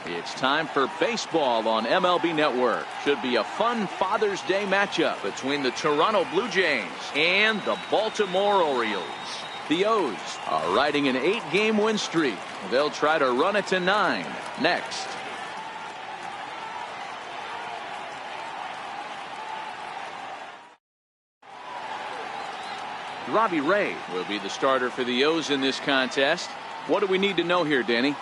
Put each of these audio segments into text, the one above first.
It's time for baseball on MLB Network. Should be a fun Father's Day matchup between the Toronto Blue Jays and the Baltimore Orioles. The O's are riding an 8-game win streak. They'll try to run it to 9 next. Robbie Ray will be the starter for the O's in this contest. What do we need to know here, Danny?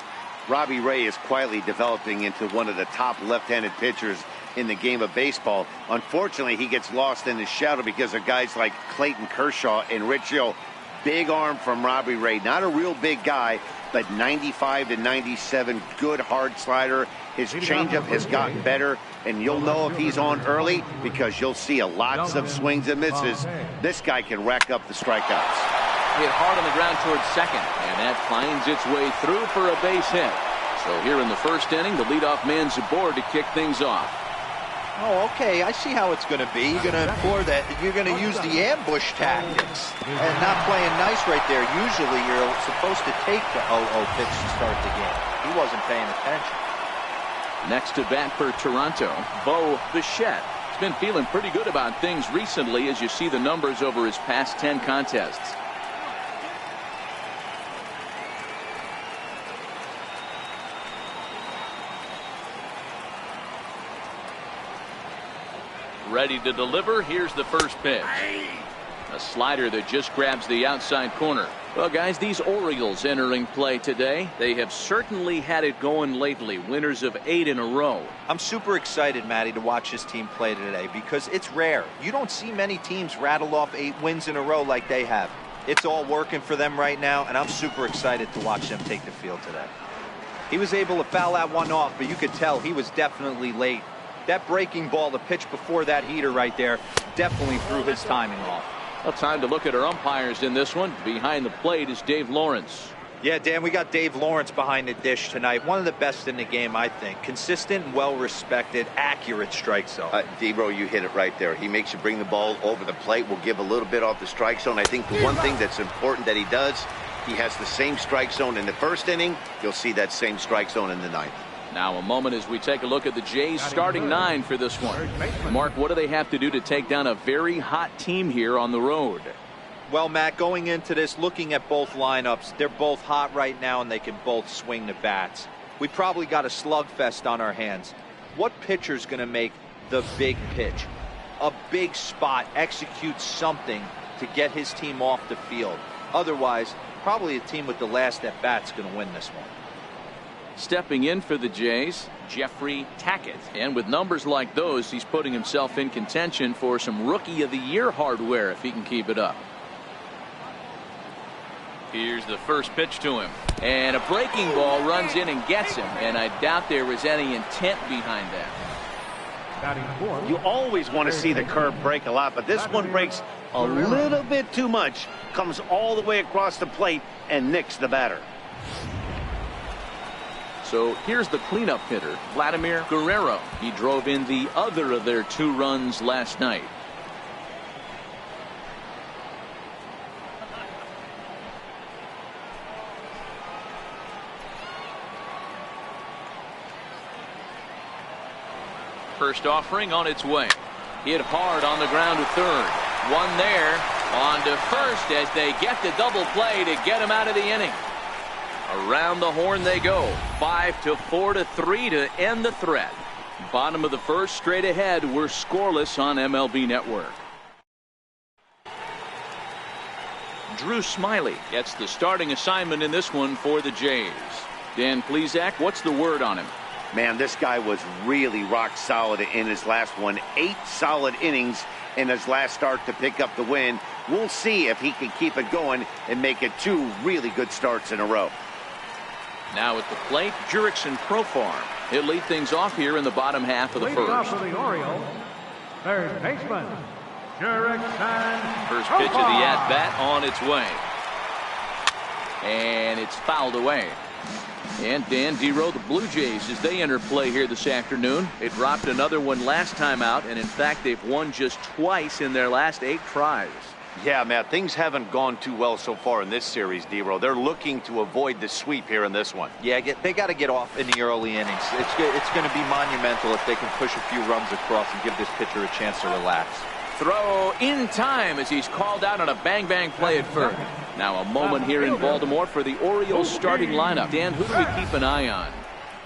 Robbie Ray is quietly developing into one of the top left-handed pitchers in the game of baseball. Unfortunately, he gets lost in his shadow because of guys like Clayton Kershaw and Rich Hill. Big arm from Robbie Ray. Not a real big guy, but 95 to 97, good hard slider. His changeup has gotten better, and you'll know if he's on early because you'll see lots of swings and misses. This guy can rack up the strikeouts. Hit hard on the ground towards second, and that finds its way through for a base hit. So here in the first inning, the leadoff man's aboard to kick things off. Oh, okay. I see how it's going to be. You're going to employ that. You're going to use the ambush tactics and not playing nice right there. Usually, you're supposed to take the 0-0 pitch to start the game. He wasn't paying attention. Next to bat for Toronto, Bo Bichette. He's been feeling pretty good about things recently as you see the numbers over his past 10 contests. Ready to deliver. Here's the first pitch. A slider that just grabs the outside corner. Well, guys, these Orioles entering play today, they have certainly had it going lately. Winners of 8 in a row. I'm super excited, Matty, to watch this team play today because it's rare. You don't see many teams rattle off 8 wins in a row like they have. It's all working for them right now, and I'm super excited to watch them take the field today. He was able to foul that one off, but you could tell he was definitely late. That breaking ball, the pitch before that heater right there, definitely threw his timing off. Well, time to look at our umpires in this one. Behind the plate is Dave Lawrence. Yeah, Dan, we got Dave Lawrence behind the dish tonight. One of the best in the game, I think. Consistent, well-respected, accurate strike zone. D-Bro, you hit it right there. He makes you bring the ball over the plate. Will give a little bit off the strike zone. I think the one thing that's important that he does, he has the same strike zone in the first inning. You'll see that same strike zone in the ninth. Now a moment as we take a look at the Jays starting 9 for this one. Mark, what do they have to do to take down a very hot team here on the road? Well, Matt, going into this, looking at both lineups, they're both hot right now and they can both swing the bats. We probably got a slugfest on our hands. What pitcher's going to make the big pitch? A big spot, execute something to get his team off the field. Otherwise, probably a team with the last at bat's going to win this one. Stepping in for the Jays, Jeffrey Tackett. And with numbers like those, he's putting himself in contention for some Rookie of the Year hardware if he can keep it up. Here's the first pitch to him. And a breaking ball runs in and gets him. And I doubt there was any intent behind that. You always want to see the curve break a lot, but this one breaks a little bit too much. Comes all the way across the plate and nicks the batter. So here's the cleanup hitter, Vladimir Guerrero. He drove in the other of their 2 runs last night. First offering on its way. Hit hard on the ground to third. One there. On to first as they get the double play to get him out of the inning. Around the horn they go. 5-4 to 3 to end the threat. Bottom of the first, straight ahead. We're scoreless on MLB Network. Drew Smyly gets the starting assignment in this one for the Jays. Dan Plesac, what's the word on him? Man, this guy was really rock solid in his last one. 8 solid innings in his last start to pick up the win. We'll see if he can keep it going and make it 2 really good starts in a row. Now at the plate, Jurickson Profar. He'll lead things off here in the bottom half of the first. Off for the Orioles, third baseman, Jurickson First pitch of the at-bat on its way. And it's fouled away. And Dan D-Row, the Blue Jays, as they enter play here this afternoon, they dropped another one last time out, and in fact they've won just twice in their last 8 tries. Yeah, Matt, things haven't gone too well so far in this series, D-Row. They're looking to avoid the sweep here in this one. Yeah, they got to get off in the early innings. It's going to be monumental if they can push a few runs across and give this pitcher a chance to relax. Throw in time as he's called out on a bang-bang play at first. Now a moment here in Baltimore for the Orioles starting lineup. Dan, who do we keep an eye on?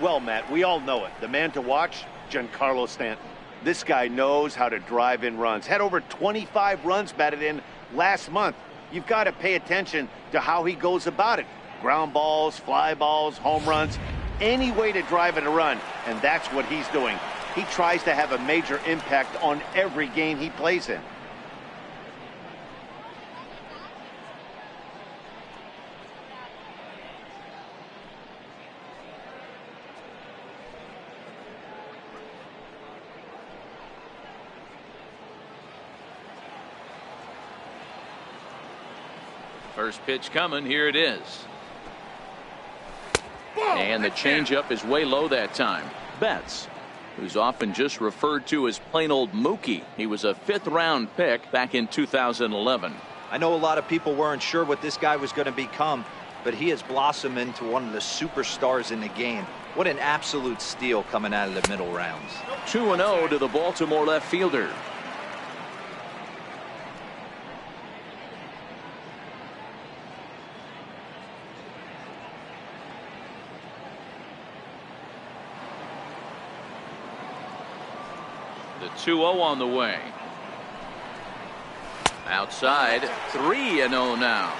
Well, Matt, we all know it. The man to watch, Giancarlo Stanton. This guy knows how to drive in runs. Had over 25 runs batted in last month. You've got to pay attention to how he goes about it. Ground balls, fly balls, home runs, any way to drive in a run, and that's what he's doing. He tries to have a major impact on every game he plays in. First pitch coming. Here it is. And the changeup is way low that time. Betts, who's often just referred to as plain old Mookie. He was a 5th-round pick back in 2011. I know a lot of people weren't sure what this guy was going to become, but he has blossomed into one of the superstars in the game. What an absolute steal coming out of the middle rounds. 2-0 to the Baltimore left fielder. The 2-0 on the way. Outside, 3-0 now.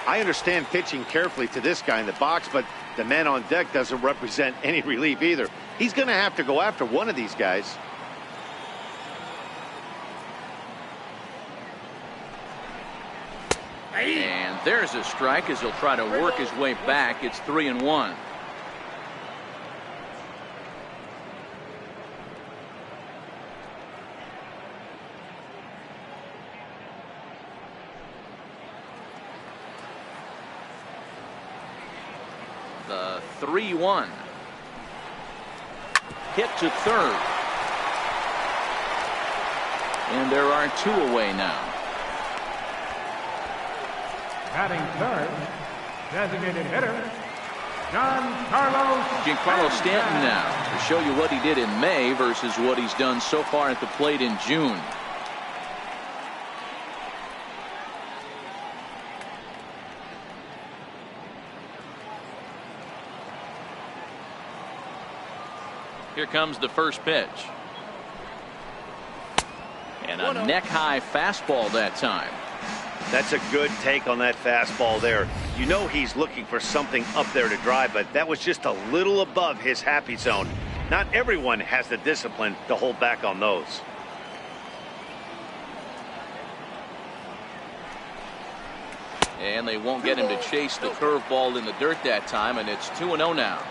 I understand pitching carefully to this guy in the box, but the man on deck doesn't represent any relief either. He's going to have to go after one of these guys. And there's a strike as he'll try to work his way back. It's 3-1. The 3-1. Hit to third. And there are 2 away now. Batting third, designated hitter, Giancarlo Stanton now to show you what he did in May versus what he's done so far at the plate in June. Here comes the first pitch. And a neck-high fastball that time. That's a good take on that fastball there. You know he's looking for something up there to drive, but that was just a little above his happy zone. Not everyone has the discipline to hold back on those. And they won't get him to chase the curveball in the dirt that time, and it's 2-0 now.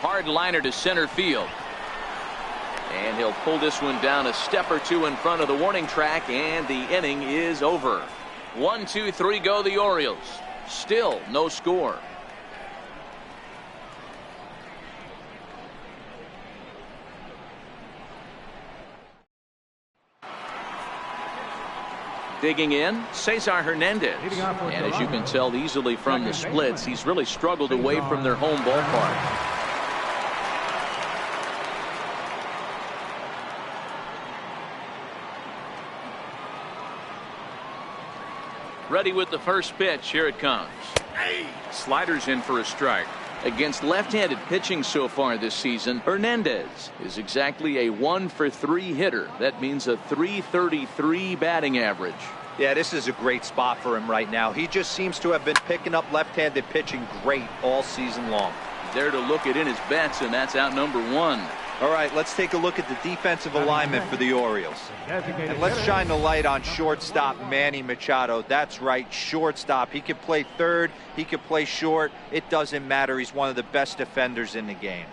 Hard liner to center field. And he'll pull this one down a step or 2 in front of the warning track, and the inning is over. 1, 2, 3 go the Orioles. Still no score. Digging in, Cesar Hernandez. And as you can tell easily from the splits, he's really struggled away from their home ballpark. Ready with the first pitch. Here it comes. Sliders in for a strike. Against left-handed pitching so far this season, Hernandez is exactly a 1-for-3 hitter. That means a .333 batting average. Yeah, this is a great spot for him right now. He just seems to have been picking up left-handed pitching great all season long. There to look it in his bets, and that's out number 1. All right, let's take a look at the defensive alignment for the Orioles. And let's shine the light on shortstop Manny Machado. That's right, shortstop. He can play third, he can play short. It doesn't matter. He's one of the best defenders in the game.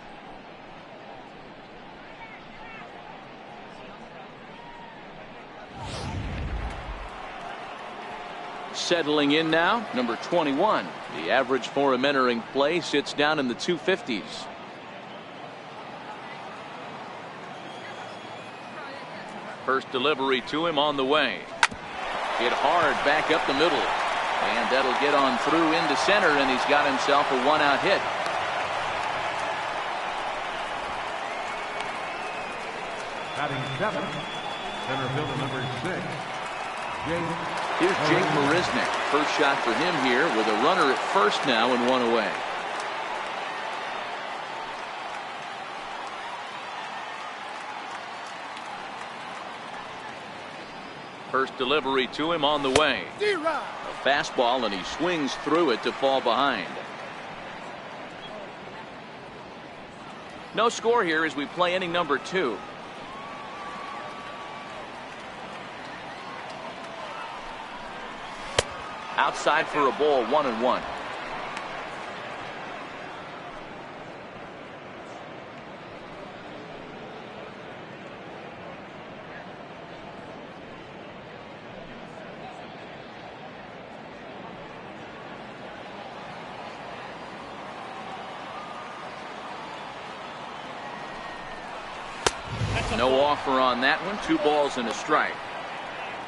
Settling in now, number 21. The average for him entering play sits down in the 250s. First delivery to him on the way. Hit hard back up the middle. And that'll get on through into center, and he's got himself a 1-out hit. Batting seventh, center fielder number 6. Here's Jake Marisnick. First shot for him here with a runner at first now and 1 away. First delivery to him on the way. A fastball, and he swings through it to fall behind. No score here as we play inning number 2. Outside for a ball, 1-1. No offer on that one. 2 balls and a strike.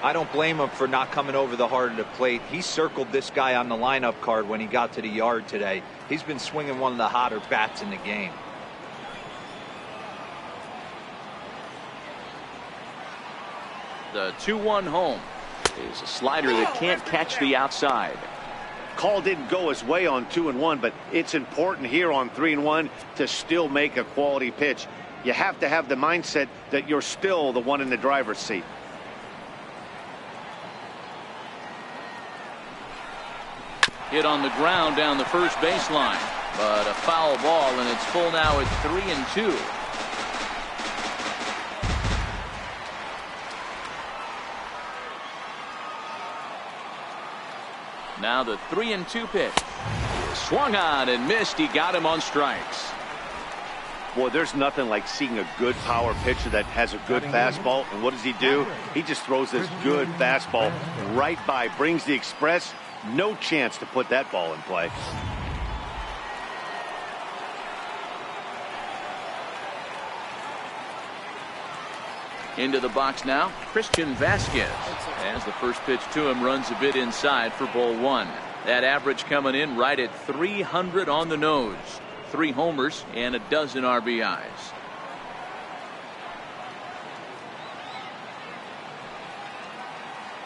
I don't blame him for not coming over the heart of the plate. He circled this guy on the lineup card when he got to the yard today. He's been swinging one of the hotter bats in the game. The 2-1 home is a slider that can't catch the outside. Call didn't go his way on 2-1, but it's important here on 3-1 to still make a quality pitch. You have to have the mindset that you're still the one in the driver's seat. Hit on the ground down the first baseline, but a foul ball, and it's full now at 3-2. Now the 3-2 pitch. Swung on and missed. He got him on strikes. Boy, there's nothing like seeing a good power pitcher that has a good fastball. And what does he do? He just throws this good fastball right by, brings the express. No chance to put that ball in play. Into the box now, Christian Vasquez. As the first pitch to him runs a bit inside for ball 1. That average coming in right at 300 on the nose. 3 homers and a dozen RBIs.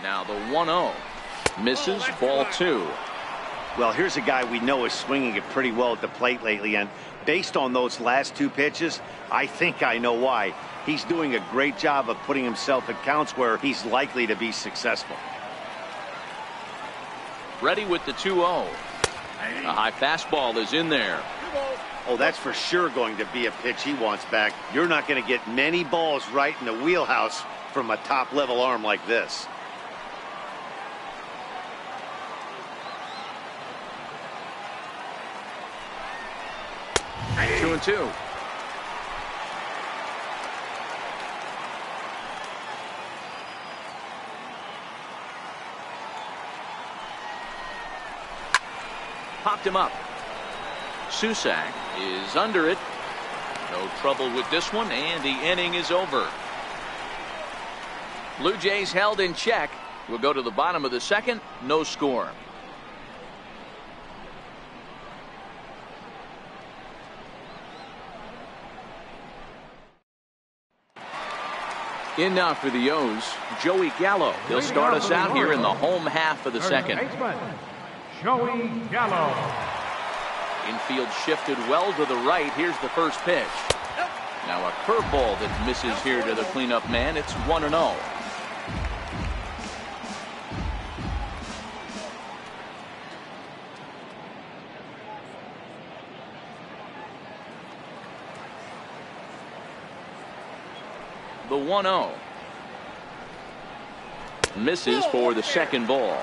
Now the 1-0. Misses, ball 2. Well, here's a guy we know is swinging it pretty well at the plate lately, and based on those last 2 pitches, I think I know why. He's doing a great job of putting himself at counts where he's likely to be successful. Ready with the 2-0. A high fastball is in there. Oh, that's for sure going to be a pitch he wants back. You're not going to get many balls right in the wheelhouse from a top-level arm like this. Two and 2. Popped him up. Susac is under it. No trouble with this one, and the inning is over. Blue Jays held in check. We'll go to the bottom of the second. No score. In now for the O's, Joey Gallo. He'll start us out here in the home half of the second. Joey Gallo. Infield shifted well to the right. Here's the first pitch. Now a curveball that misses here to the cleanup man. It's 1-0. The 1-0. Misses for the second ball.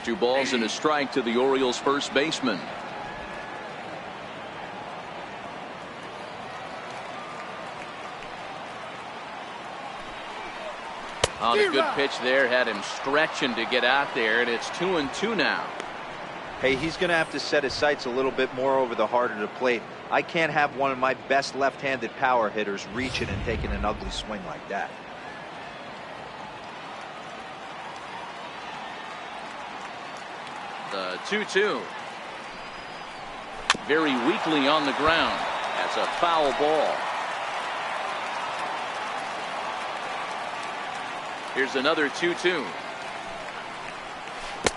Two balls and a strike to the Orioles first baseman. On a good pitch there, had him stretching to get out there, and it's 2-2 now. Hey, he's going to have to set his sights a little bit more over the heart of the plate. I can't have one of my best left-handed power hitters reaching and taking an ugly swing like that. The 2-2. Very weakly on the ground. That's a foul ball. Here's another 2-2.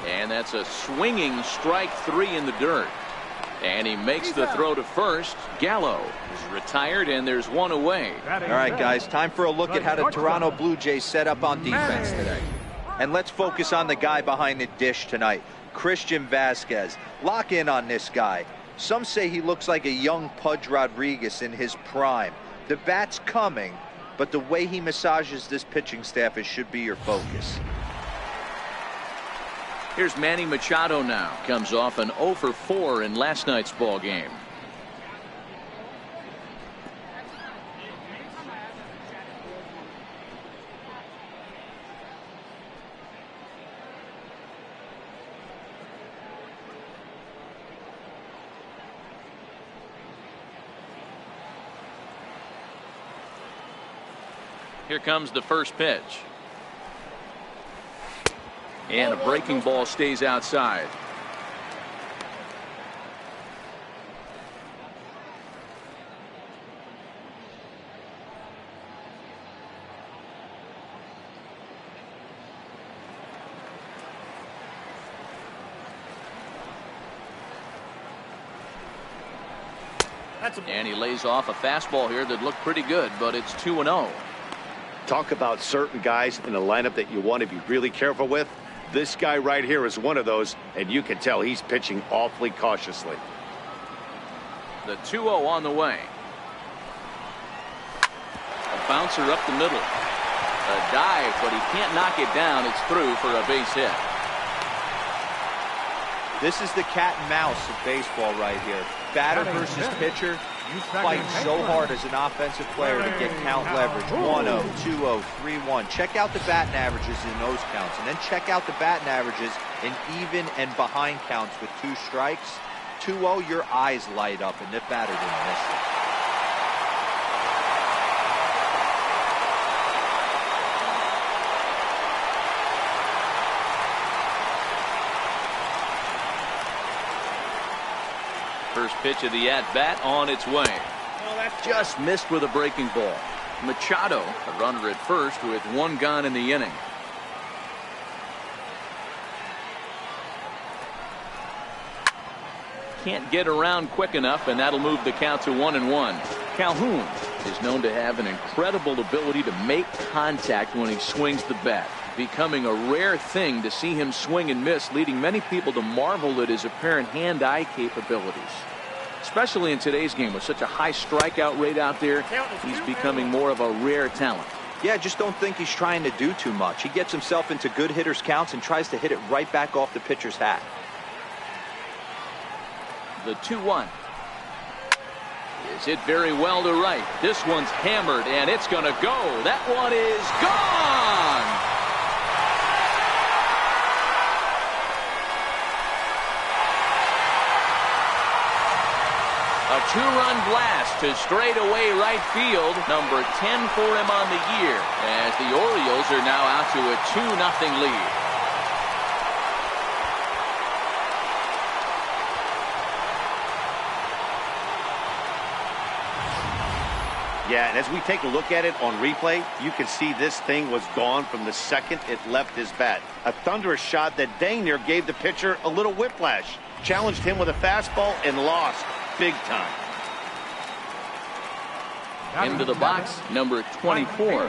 And that's a swinging strike 3 in the dirt. And he makes the throw to first. Gallo is retired, and there's one away. All right, guys, time for a look at how the Toronto Blue Jays set up on defense today. And let's focus on the guy behind the dish tonight, Christian Vasquez. Lock in on this guy. Some say he looks like a young Pudge Rodriguez in his prime. The bat's coming, but the way he massages this pitching staff, it should be your focus. Here's Manny Machado now. Comes off an 0 for 4 in last night's ball game. Here comes the first pitch. And a breaking ball stays outside. And he lays off a fastball here that looked pretty good, but it's 2-0. Talk about certain guys in the lineup that you want to be really careful with. This guy right here is one of those, and you can tell he's pitching awfully cautiously. The 2-0 on the way. A bouncer up the middle. A dive, but he can't knock it down. It's through for a base hit. This is the cat and mouse of baseball right here. Batter versus pitcher. You fight so hard as an offensive player to get count leverage. 1-0, 2-0, 3-1. Check out the batting averages in those counts, and then check out the batting averages in even and behind counts with 2 strikes. 2-0, your eyes light up, and the batter didn't miss it. First pitch of the at-bat on its way. Just missed with a breaking ball. Machado, a runner at first with 1 gone in the inning. Can't get around quick enough, and that'll move the count to 1-1. Calhoun is known to have an incredible ability to make contact when he swings the bat, becoming a rare thing to see him swing and miss, leading many people to marvel at his apparent hand-eye capabilities. Especially in today's game with such a high strikeout rate out there, he's becoming more of a rare talent. Yeah, I just don't think he's trying to do too much. He gets himself into good hitters' counts and tries to hit it right back off the pitcher's hat. The 2-1. Is hit very well to right. This one's hammered, and it's going to go. That one is gone! A 2-run blast to straightaway right field. Number 10 for him on the year, as the Orioles are now out to a 2-0 lead. Yeah, and as we take a look at it on replay, you can see this thing was gone from the second it left his bat. A thunderous shot that dang near gave the pitcher a little whiplash. Challenged him with a fastball and lost big time. Into the box, number 24.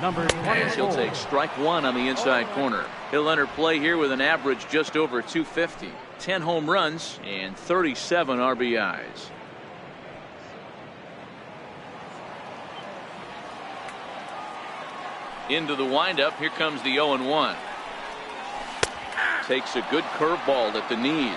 And he'll take strike 1 on the inside corner. He'll enter play here with an average just over 250. 10 home runs and 37 RBIs. Into the windup. Here comes the 0-1. Takes a good curveball at the knees.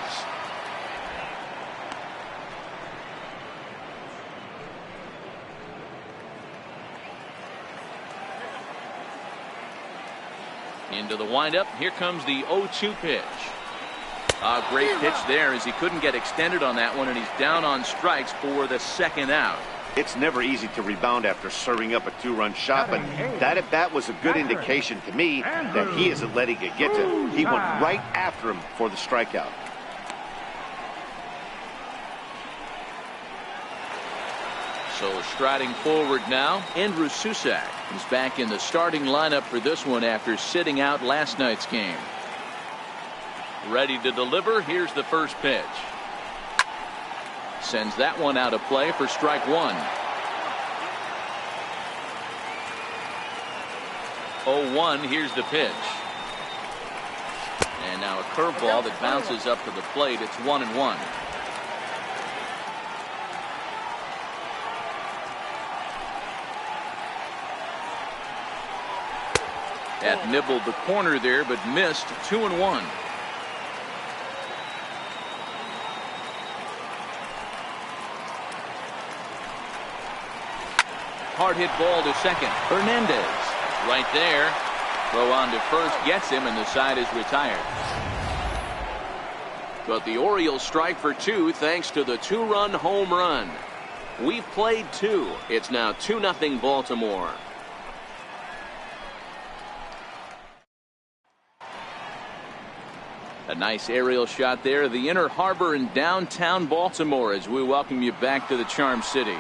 Into the windup. Here comes the 0-2 pitch. A great pitch there as he couldn't get extended on that one, and he's down on strikes for the second out. It's never easy to rebound after serving up a two-run shot, but that at bat was a good indication to me that he isn't letting it get to him. He went right after him for the strikeout. So striding forward now, Andrew Susac is back in the starting lineup for this one after sitting out last night's game. Ready to deliver. Here's the first pitch. Sends that one out of play for strike one. 0-1. Here's the pitch. And now a curveball that bounces up to the plate. It's 1-1. That nibbled the corner there, but missed. 2-1. Hard hit ball to second. Hernandez right there. Throw on to first gets him, and the side is retired. But the Orioles strike for two thanks to the two-run home run. We've played two. It's now 2-0 Baltimore. A nice aerial shot there of the Inner Harbor in downtown Baltimore as we welcome you back to the Charm City.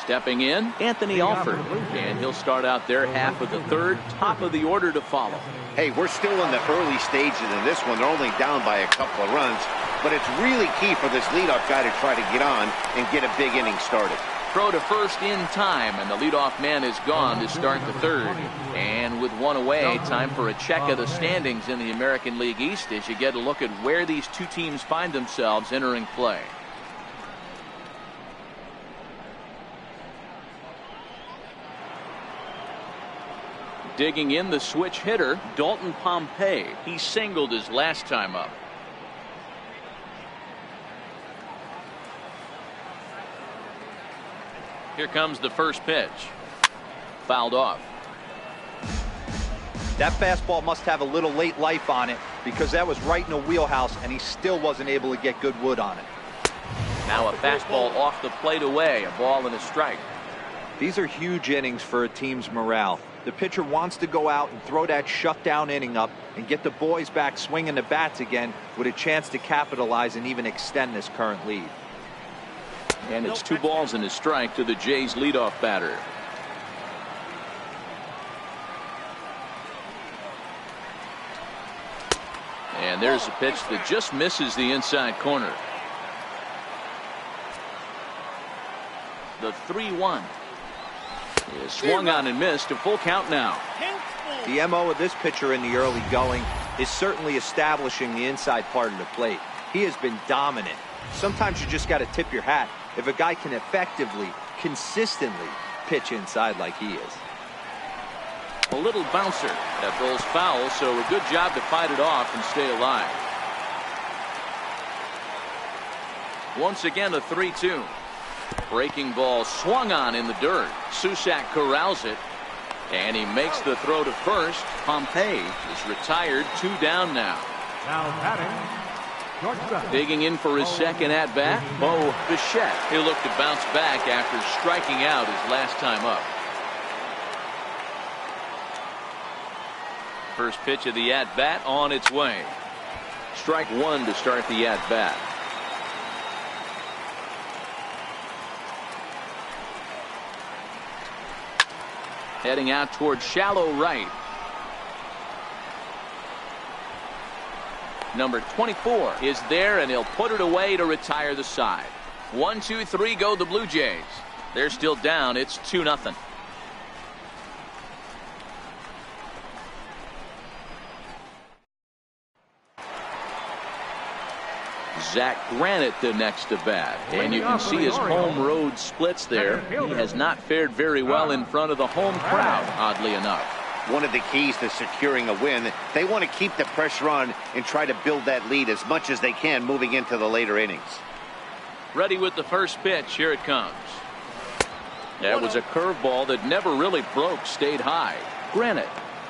Stepping in, Anthony Alford, and he'll start out their half of the third, top of the order to follow. Hey, we're still in the early stages in this one. They're only down by a couple of runs, but it's really key for this leadoff guy to try to get on and get a big inning started. Throw to first in time, and the leadoff man is gone to start the third. And with one away, time for a check of the standings in the American League East as you get a look at where these two teams find themselves entering play. Digging in, the switch hitter, Dalton Pompey. He singled his last time up. Here comes the first pitch. Fouled off. That fastball must have a little late life on it because that was right in the wheelhouse, and he still wasn't able to get good wood on it. Now a fastball off the plate away. A ball and a strike. These are huge innings for a team's morale. The pitcher wants to go out and throw that shutdown inning up and get the boys back swinging the bats again with a chance to capitalize and even extend this current lead. And it's 2 balls and a strike to the Jays leadoff batter. And there's a pitch that just misses the inside corner. The 3-1 is swung on and missed. A full count now. The MO of this pitcher in the early going is certainly establishing the inside part of the plate. He has been dominant. Sometimes you just got to tip your hat if a guy can effectively, consistently pitch inside like he is. A little bouncer that rolls foul, so a good job to fight it off and stay alive. Once again a 3-2. Breaking ball swung on in the dirt. Susac corrals it, and he makes the throw to first. Pompey is retired. 2 down now. Now batting, shortstop. Digging in for his second at bat, Bo Bichette. He'll look to bounce back after striking out his last time up. First pitch of the at bat on its way. Strike 1 to start the at bat. Heading out towards shallow right. Number 24 is there, and he'll put it away to retire the side. 1, 2, 3 go the Blue Jays. They're still down. It's 2-0. Zach Granite the next to bat, and you can see his home road splits there. He has not fared very well in front of the home crowd, oddly enough. One of the keys to securing a win, they want to keep the pressure on and try to build that lead as much as they can moving into the later innings. Ready with the first pitch. Here it comes. That was a curveball that never really broke, stayed high. Granite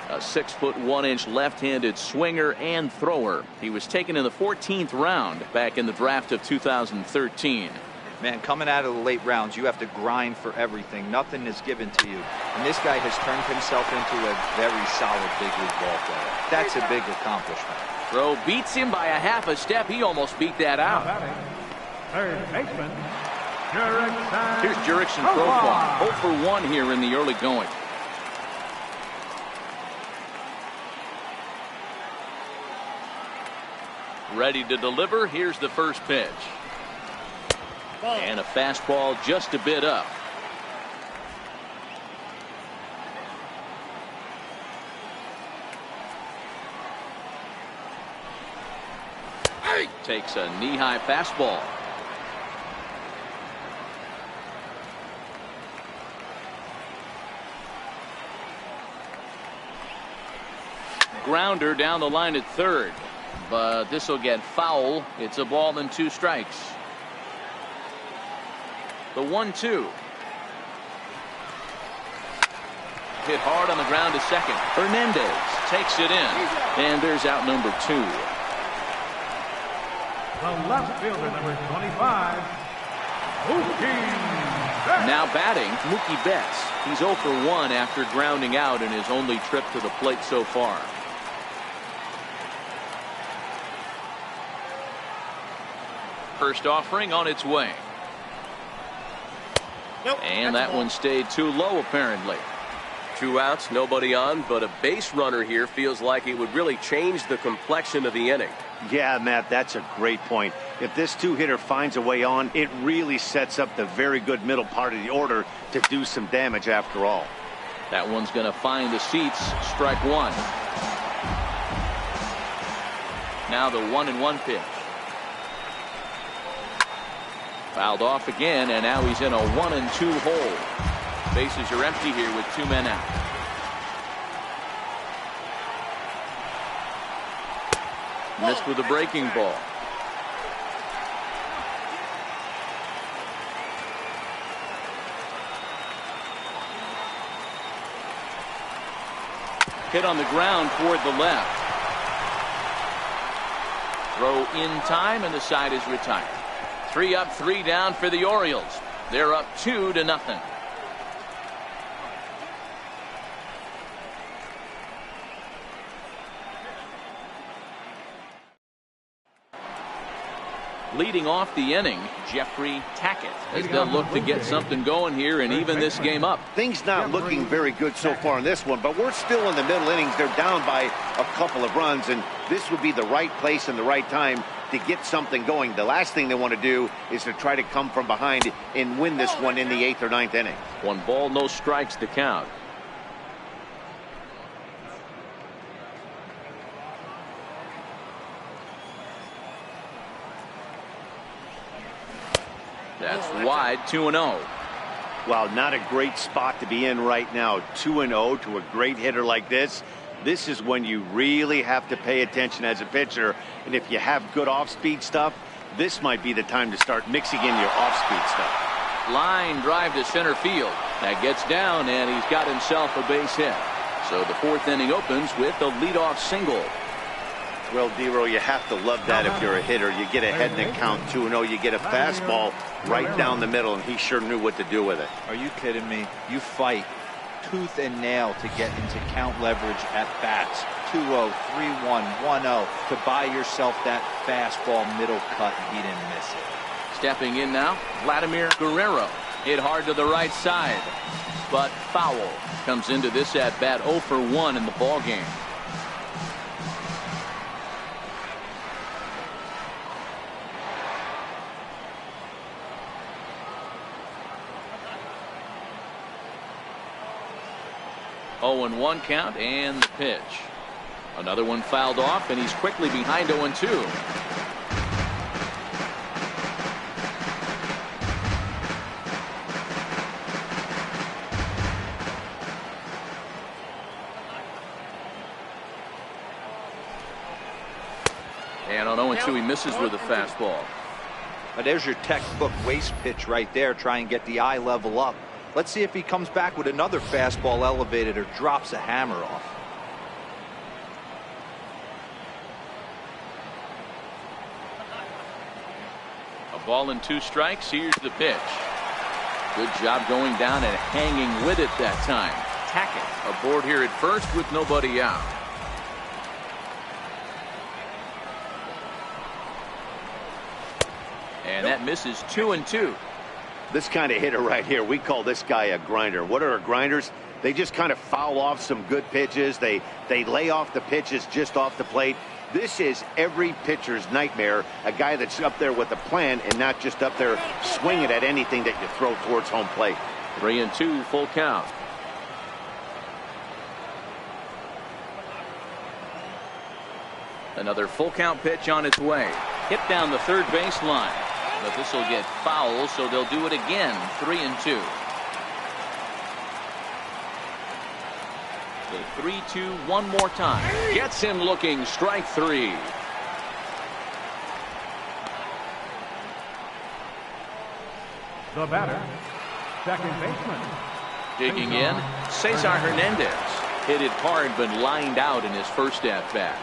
A 6'1" left-handed swinger and thrower. He was taken in the 14th round back in the draft of 2013. Man, coming out of the late rounds, you have to grind for everything. Nothing is given to you. And this guy has turned himself into a very solid big league ball player. That's a big accomplishment. Throw beats him by a half a step. He almost beat that out. Third baseman, Here's Jurickson profile. 0 for 1 here in the early going. Ready to deliver. Here's the first pitch. And a fastball just a bit up. Takes a knee-high fastball. Grounder down the line at third, but this will get foul. It's a ball and 2 strikes. The 1-2. Hit hard on the ground to second. Hernandez takes it in, and there's out number 2. The left fielder, number 25, Mookie Betts. Now batting, Mookie Betts. He's 0 for 1 after grounding out in his only trip to the plate so far. First offering on its way. And that one stayed too low, apparently. 2 outs, nobody on, but a base runner here feels like it would really change the complexion of the inning. Yeah, Matt, that's a great point. If this 2-hitter finds a way on, it really sets up the very good middle part of the order to do some damage after all. That one's going to find the seats. Strike 1. Now the 1-1 pitch. Fouled off again, and now he's in a 1-2 hole. Bases are empty here with 2 men out. Missed with a breaking ball. Hit on the ground toward the left. Throw in time, and the side is retired. 3 up, 3 down for the Orioles. They're up 2-0. Leading off the inning, Jeffrey Tackett, as they'll look to get something going here and even this game up. Things not looking very good so far in this one, but we're still in the middle innings. They're down by a couple of runs, and this would be the right place and the right time to get something going. The last thing they want to do is to try to come from behind and win this one in the 8th or 9th inning. 1 ball, no strikes to count. That's wide, 2-0. Wow, not a great spot to be in right now. 2-0 to a great hitter like this. This is when you really have to pay attention as a pitcher. And if you have good off-speed stuff, this might be the time to start mixing in your off-speed stuff. Line drive to center field. That gets down, and he's got himself a base hit. So the 4th inning opens with a leadoff single. Well, D-Row, you have to love that if you're a hitter. You get ahead in the count 2-0. You get a fastball right down the middle, and he sure knew what to do with it. Are you kidding me? You fight tooth and nail to get into count leverage at bats. 2-0, 3-1, 1-0 to buy yourself that fastball middle cut, and he didn't miss it. Stepping in now, Vladimir Guerrero. Hit hard to the right side, but foul. Comes into this at bat 0 for 1 in the ball game. Oh, and 1 count, and the pitch. Another one fouled off, and he's quickly behind 0-2. And on 0-2, he misses with a fastball. Now there's your textbook waste pitch right there. Try and get the eye level up. Let's see if he comes back with another fastball elevated or drops a hammer off. Ball and 2 strikes. Here's the pitch. Good job going down and hanging with it that time. Tackett aboard here at first with nobody out. And that misses 2-2. This kind of hitter right here, we call this guy a grinder. What are grinders? They just kind of foul off some good pitches. They lay off the pitches just off the plate. This is every pitcher's nightmare, a guy that's up there with a plan and not just up there swinging at anything that you throw towards home plate. 3-2, full count. Another full count pitch on its way. Hit down the third base line. But this will get foul, so they'll do it again. 3-2. The 3-2 one more time. Gets him looking. Strike 3. The batter, second baseman. Digging in, Cesar Hernandez. Hit it hard but lined out in his first at bat.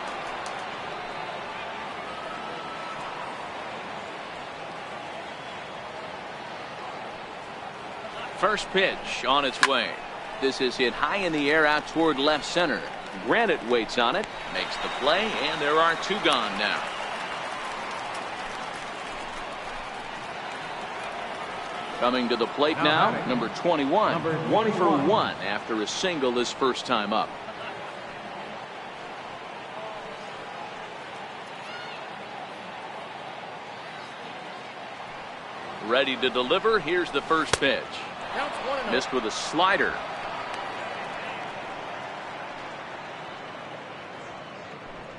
First pitch on its way. This is hit high in the air out toward left center. Granite waits on it, makes the play, and there are 2 gone now. Coming to the plate now, number 21. 1 for 1 after a single his first time up. Ready to deliver. Here's the first pitch. Missed with a slider.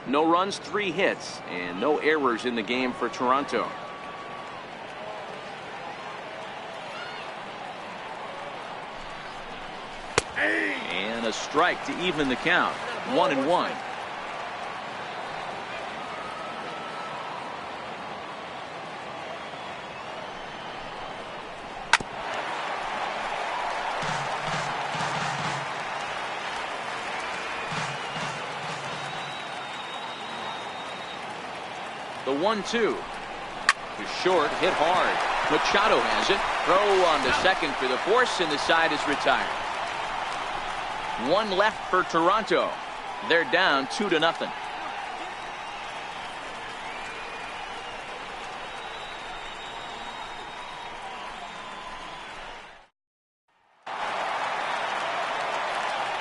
No runs, 3 hits, and no errors in the game for Toronto. And a strike to even the count. 1-1. The 1-2 to short, hit hard. Machado has it. Throw on to second for the force, and the side is retired. 1 left for Toronto. They're down 2-0.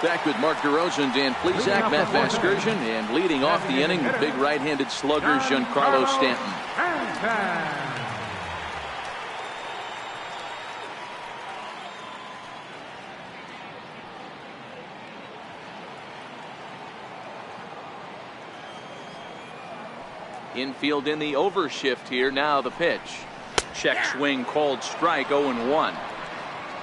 Back with Mark DeRosa and Dan Plesac, Matt Vasgersian, and leading off the inning, the big right-handed slugger, Giancarlo Stanton. Infield in the overshift here. Now the pitch. Check swing called strike. 0-1.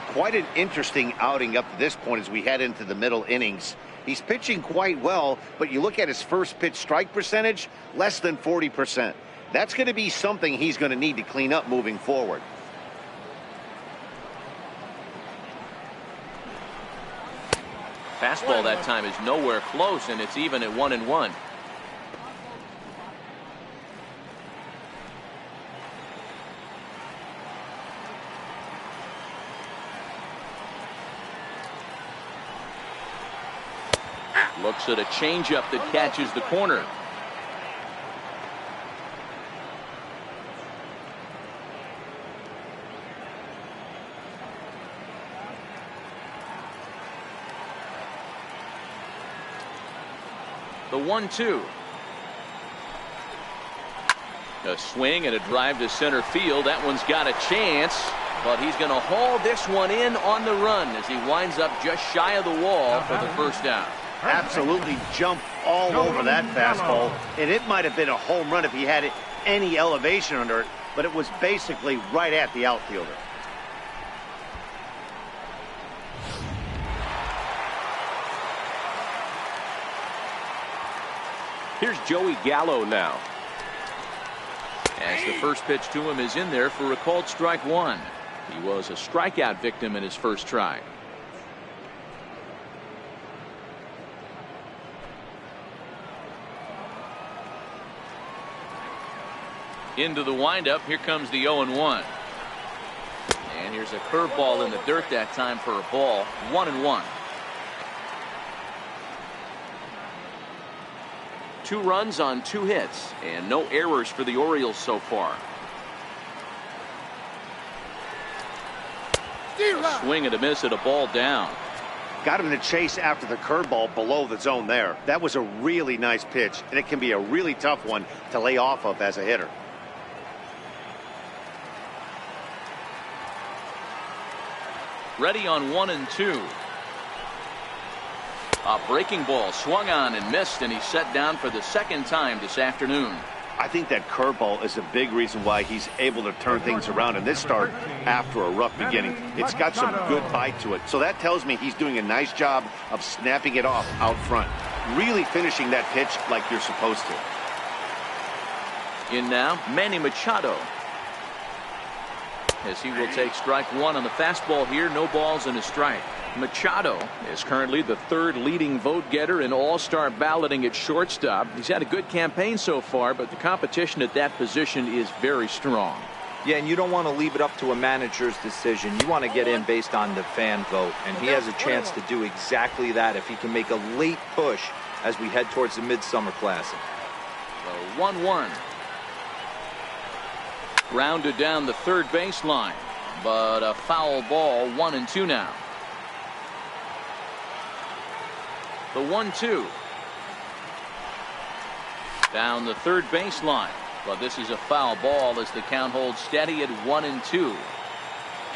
Quite an interesting outing up to this point as we head into the middle innings. He's pitching quite well, but you look at his first pitch strike percentage, less than 40%. That's going to be something he's going to need to clean up moving forward. Fastball that time is nowhere close, and it's even at 1-1. Looks at a changeup that catches the corner. The 1-2. A swing and a drive to center field. That one's got a chance, but he's going to haul this one in on the run as he winds up just shy of the wall for the first down. Absolutely jumped all over that fastball, and it might have been a home run if he had any elevation under it, but it was basically right at the outfielder. Here's Joey Gallo now. As the first pitch to him is in there for a called strike 1. He was a strikeout victim in his first try. Into the windup. Here comes the 0-1. And here's a curveball in the dirt that time for a ball. 1-1. 2 runs on 2 hits and no errors for the Orioles so far. A swing and a miss at a ball down. Got him to chase after the curveball below the zone there. That was a really nice pitch, and it can be a really tough one to lay off of as a hitter. Ready on 1-2. A breaking ball swung on and missed, and he's set down for the 2nd time this afternoon. I think that curveball is a big reason why he's able to turn things around in this start after a rough beginning. It's got some good bite to it. So that tells me he's doing a nice job of snapping it off out front. Really finishing that pitch like you're supposed to. In now, Manny Machado. As he will take strike 1 on the fastball here. No balls and a strike. Machado is currently the 3rd leading vote getter in all-star balloting at shortstop. He's had a good campaign so far, but the competition at that position is very strong. Yeah, and you don't want to leave it up to a manager's decision. You want to get in based on the fan vote, and he has a chance to do exactly that if he can make a late push as we head towards the Midsummer Classic. The 1-1. Grounded down the 3rd baseline, but a foul ball. 1-2 now. The 1-2. Down the 3rd baseline, but this is a foul ball as the count holds steady at 1-2.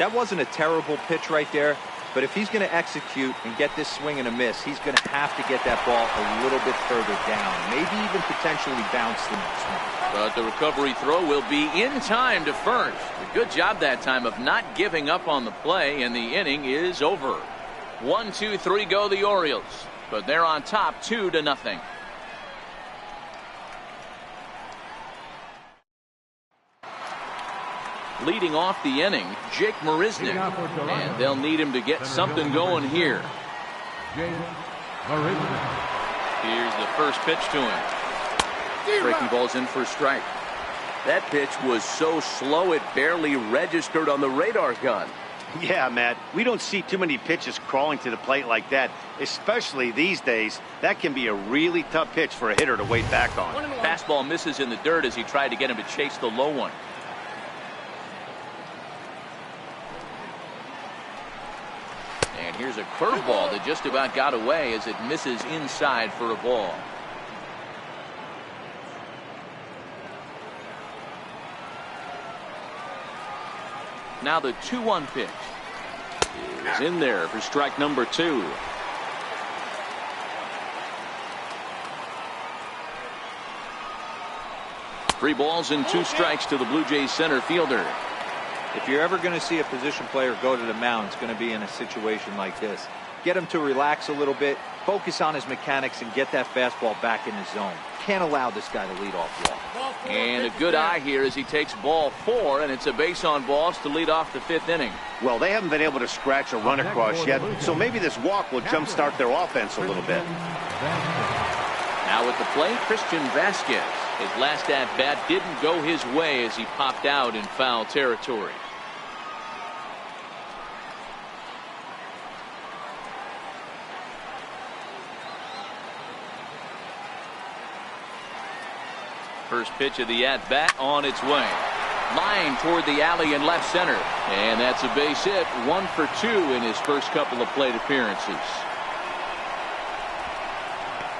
That wasn't a terrible pitch right there, but if he's going to execute and get this swing and a miss, he's going to have to get that ball a little bit further down, maybe even potentially bounce the next one. But the recovery throw will be in time to first. A good job that time of not giving up on the play, and the inning is over. 1-2-3 go the Orioles, but they're on top 2-0. Leading off the inning, Jake Marisnick, and they'll need him to get something going here. Here's the first pitch to him. Breaking ball's in for a strike. That pitch was so slow it barely registered on the radar gun. Yeah, Matt, we don't see too many pitches crawling to the plate like that, especially these days. That can be a really tough pitch for a hitter to wait back on. Fastball misses in the dirt as he tried to get him to chase the low one. And here's a curveball that just about got away as it misses inside for a ball. Now the 2-1 pitch is in there for strike number 2. Three balls and 2 strikes to the Blue Jays center fielder. If you're ever going to see a position player go to the mound, it's going to be in a situation like this. Get him to relax a little bit, focus on his mechanics, and get that fastball back in his zone. Can't allow this guy to lead off walk. And a good eye here as he takes ball 4, and it's a base on balls to lead off the 5th inning. Well, they haven't been able to scratch a run across yet, so maybe this walk will jumpstart their offense a little bit. Now at the plate, Christian Vasquez. His last at-bat didn't go his way as he popped out in foul territory. First pitch of the at-bat on its way. Line toward the alley in left center. And that's a base hit. 1 for 2 in his first couple of plate appearances.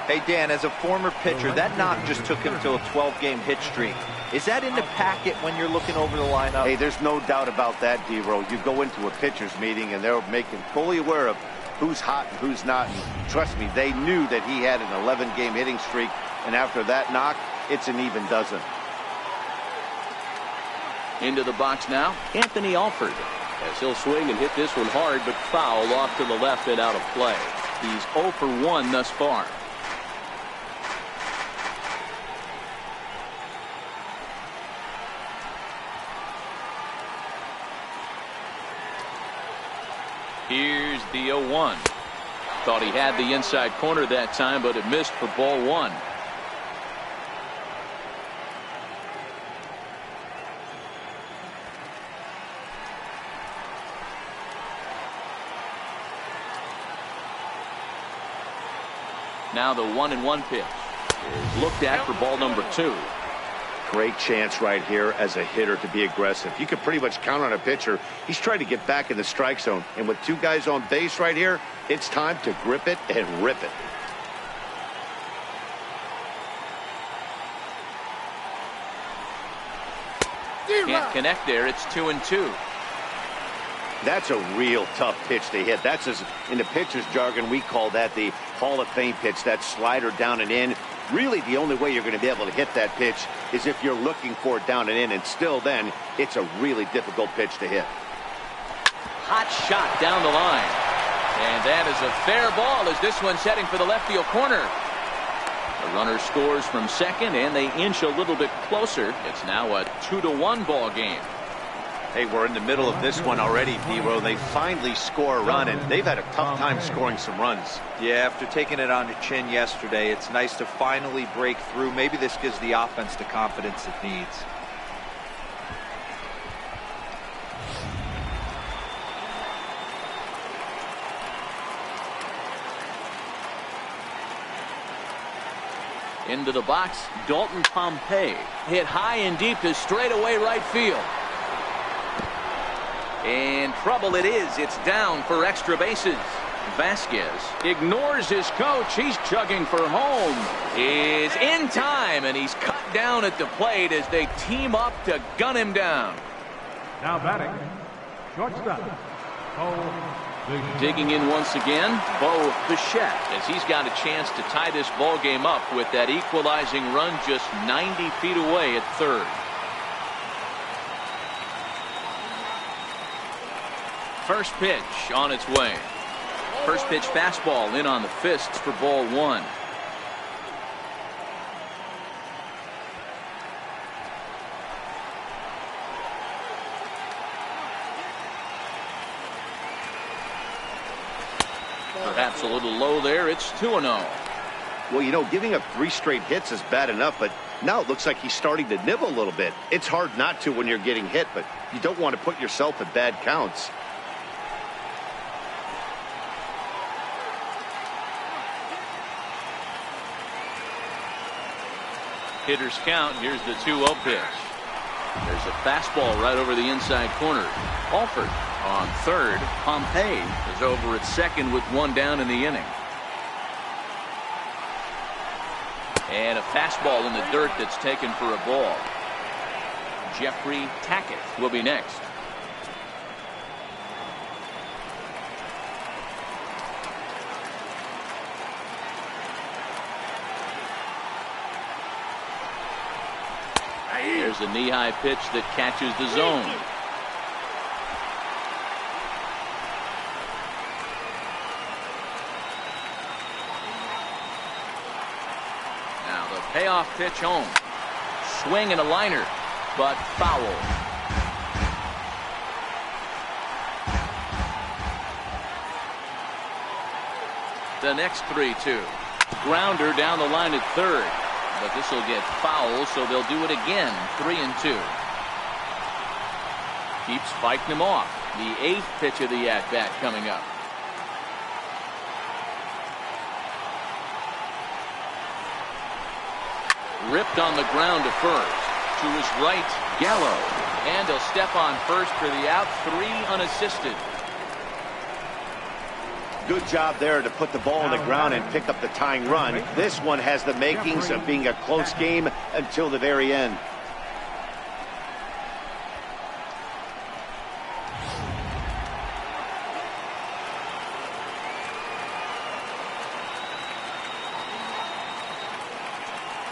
Hey, Dan, as a former pitcher, that knock just took him to a 12-game hit streak. Is that in the packet when you're looking over the lineup? Hey, there's no doubt about that, D-Row. You go into a pitcher's meeting, and they're making fully aware of who's hot and who's not. And trust me, they knew that he had an 11-game hitting streak. And after that knock, it's an even dozen. Into the box now, Anthony Alford. As he'll swing and hit this one hard, but foul off to the left and out of play. He's 0 for 1 thus far. Here's the 0-1. Thought he had the inside corner that time, but it missed for ball 1. Now the 1-1 pitch is looked at for ball number 2. Great chance right here as a hitter to be aggressive. You can pretty much count on a pitcher. He's trying to get back in the strike zone. And with 2 guys on base right here, it's time to grip it and rip it. Can't connect there. It's 2-2. That's a real tough pitch to hit. That's, as in the pitcher's jargon, we call that the Hall of Fame pitch. That slider down and in. Really, the only way you're going to be able to hit that pitch is if you're looking for it down and in. And still then, it's a really difficult pitch to hit. Hot shot down the line. And that is a fair ball as this one's heading for the left field corner. The runner scores from second, and they inch a little bit closer. It's now a 2-1 ball game. Hey, we're in the middle of this one already, D-Row. They finally score a run, and they've had a tough time scoring some runs. Yeah, after taking it on the chin yesterday, it's nice to finally break through. Maybe this gives the offense the confidence it needs. Into the box, Dalton Pompey hit high and deep to straightaway right field. And trouble it is. It's down for extra bases. Vasquez ignores his coach. He's chugging for home. Is in time, and he's cut down at the plate as they team up to gun him down. Now batting, shortstop, Bo Bichette. Digging in once again, Bo Bichette, as he's got a chance to tie this ball game up with that equalizing run just 90 feet away at third. First pitch on its way. First pitch fastball in on the fists for ball 1. Perhaps a little low there. It's 2-0. Well, you know, giving up 3 straight hits is bad enough, but now it looks like he's starting to nibble a little bit. It's hard not to when you're getting hit, but you don't want to put yourself at bad counts. Hitter's count. Here's the 2-0 pitch. There's a fastball right over the inside corner. Alford on third. Pompey is over at second with 1 down in the inning. And a fastball in the dirt that's taken for a ball. Jeffrey Tackett will be next. There's a knee-high pitch that catches the zone. Now the payoff pitch home. Swing and a liner, but foul. The next 3-2. Grounder down the line at third. But this will get foul, so they'll do it again. 3-2. Keeps fighting him off. The 8th pitch of the at-bat coming up. Ripped on the ground to first. To his right, Gallo. And he'll step on first for the out. 3 unassisted. Good job there to put the ball on the ground and pick up the tying run. This one has the makings of being a close game until the very end.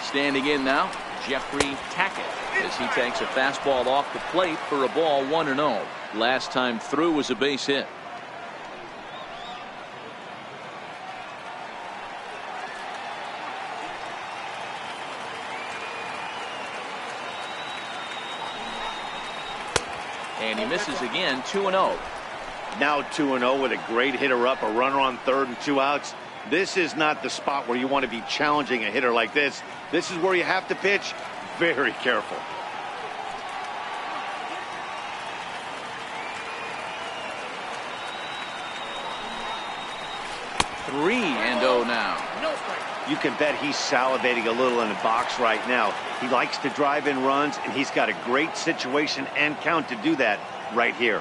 Standing in now, Jeffrey Tackett, as he takes a fastball off the plate for a ball 1-0. Last time through was a base hit. And he misses again. 2-0. Now 2-0 with a great hitter up, a runner on third and 2 outs. This is not the spot where you want to be challenging a hitter like this. This is where you have to pitch very careful. Three and 0 now. You can bet he's salivating a little in the box right now. He likes to drive in runs, and he's got a great situation and count to do that right here.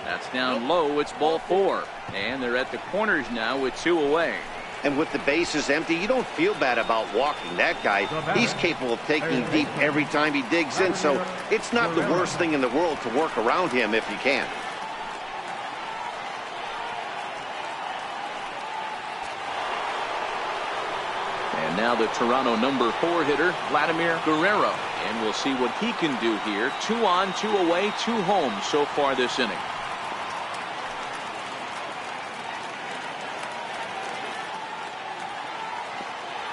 That's down low. It's ball 4. And they're at the corners now with 2 away. And with the bases empty, you don't feel bad about walking that guy. He's capable of taking deep every time he digs in, so it's not the worst thing in the world to work around him if you can. And now the Toronto number 4 hitter, Vladimir Guerrero. And we'll see what he can do here. 2 on, 2 away, 2 home so far this inning.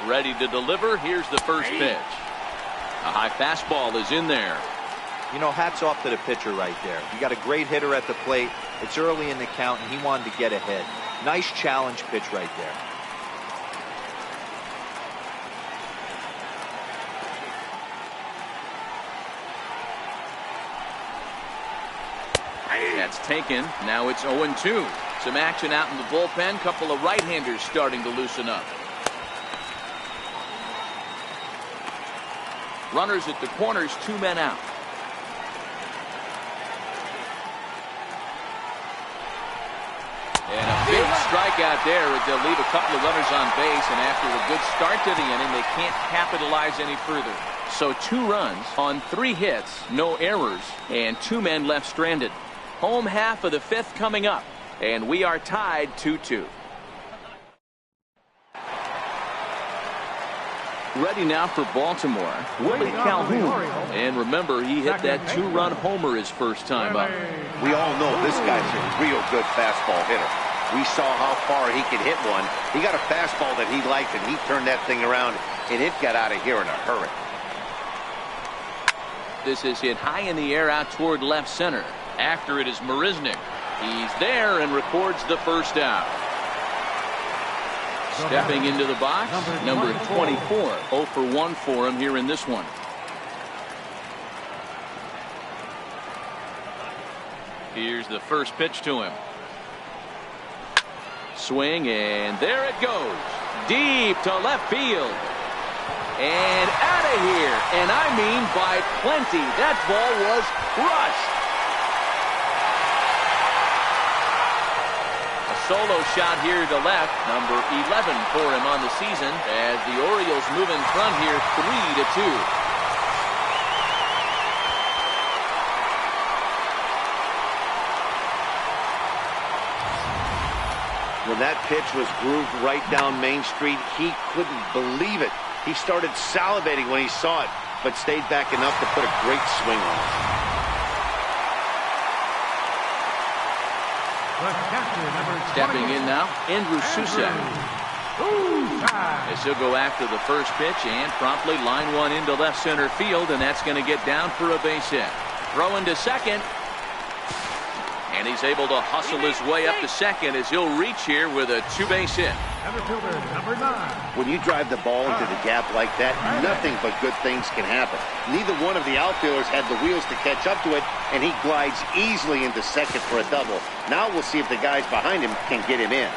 Ready to deliver. Here's the first pitch. A high fastball is in there. You know, hats off to the pitcher right there. You got a great hitter at the plate. It's early in the count, and he wanted to get ahead. Nice challenge pitch right there. That's taken. Now it's 0-2. Some action out in the bullpen. Couple of right-handers starting to loosen up. Runners at the corners, 2 men out. And a big strikeout there as they'll leave a couple of runners on base, and after a good start to the inning, they can't capitalize any further. So 2 runs on 3 hits, no errors, and 2 men left stranded. Home half of the 5th coming up, and we are tied 2-2. Ready now for Baltimore, Willie Calhoun. And remember, he hit that 2-run homer his first time up. We all know this guy's a real good fastball hitter. We saw how far he could hit one. He got a fastball that he liked, and he turned that thing around, and it got out of here in a hurry. This is hit high in the air out toward left center. After it is Marisnick. He's there and records the first out. Stepping into the box, number 24. 0 for 1 for him here in this one. Here's the first pitch to him. Swing, and there it goes. Deep to left field. And out of here. And I mean by plenty. That ball was crushed. Solo shot here to left, number 11 for him on the season, as the Orioles move in front here 3-2. When that pitch was grooved right down Main Street, he couldn't believe it. He started salivating when he saw it, but stayed back enough to put a great swing on it. Stepping in now, Andrew Susak. As he'll go after the first pitch and promptly line one into left center field, and that's going to get down for a base hit. Throw into second. And he's able to hustle his way up to second as he'll reach here with a 2-base hit. Number 9. When you drive the ball into the gap like that, nothing but good things can happen. Neither one of the outfielders had the wheels to catch up to it, and he glides easily into second for a double. Now we'll see if the guys behind him can get him in.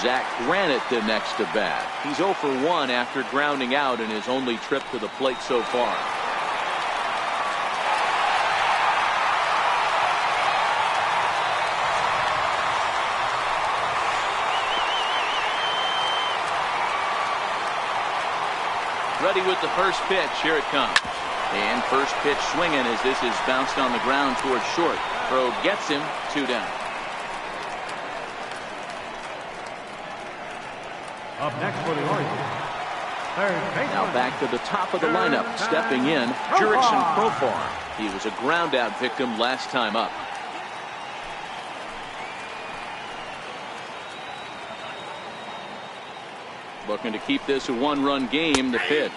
Zach Granite the next to bat. He's 0 for 1 after grounding out in his only trip to the plate so far. Ready with the first pitch. Here it comes. And first pitch swinging as this is bounced on the ground towards short. Throw gets him, 2 down. Up next for the Orioles, third baseman. Now back to the top of the lineup. Stepping in, Jurickson Profar. He was a ground out victim last time up. Looking to keep this a 1-run game. The pitch.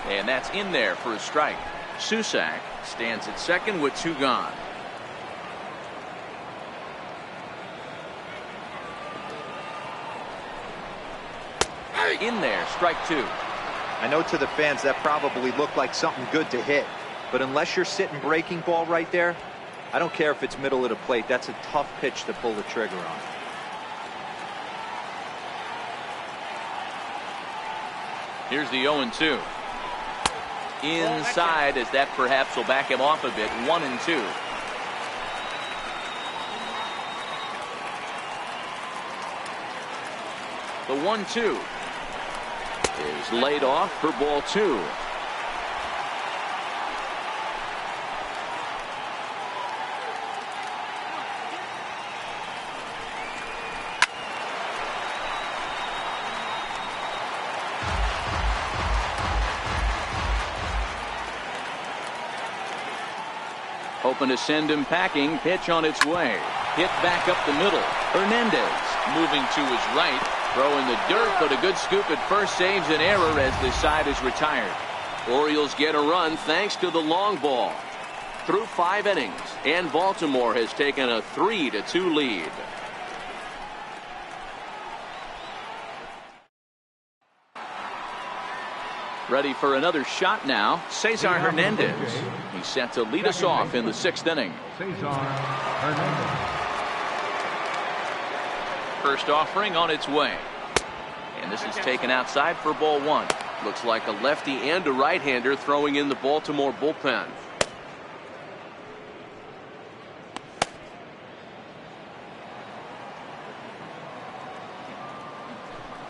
And that's in there for a strike. Susak stands at second with 2 gone. In there, strike 2. I know to the fans that probably looked like something good to hit, but unless you're sitting breaking ball right there, I don't care if it's middle of the plate. That's a tough pitch to pull the trigger on. Here's the 0-2. Inside, as that perhaps will back him off a bit. 1-2. The 1-2 is laid off for ball 2. Hoping to send him packing. Pitch on its way. Hit back up the middle. Hernandez moving to his right. Throwing the dirt, but a good scoop at first saves an error as the side is retired. Orioles get a run thanks to the long ball. Through 5 innings, and Baltimore has taken a 3-2 lead. Ready for another shot now, Cesar Hernandez. He's set to lead us off in the 6th inning. Cesar Hernandez. First offering on its way. And this is taken outside for ball 1. Looks like a lefty and a right-hander throwing in the Baltimore bullpen.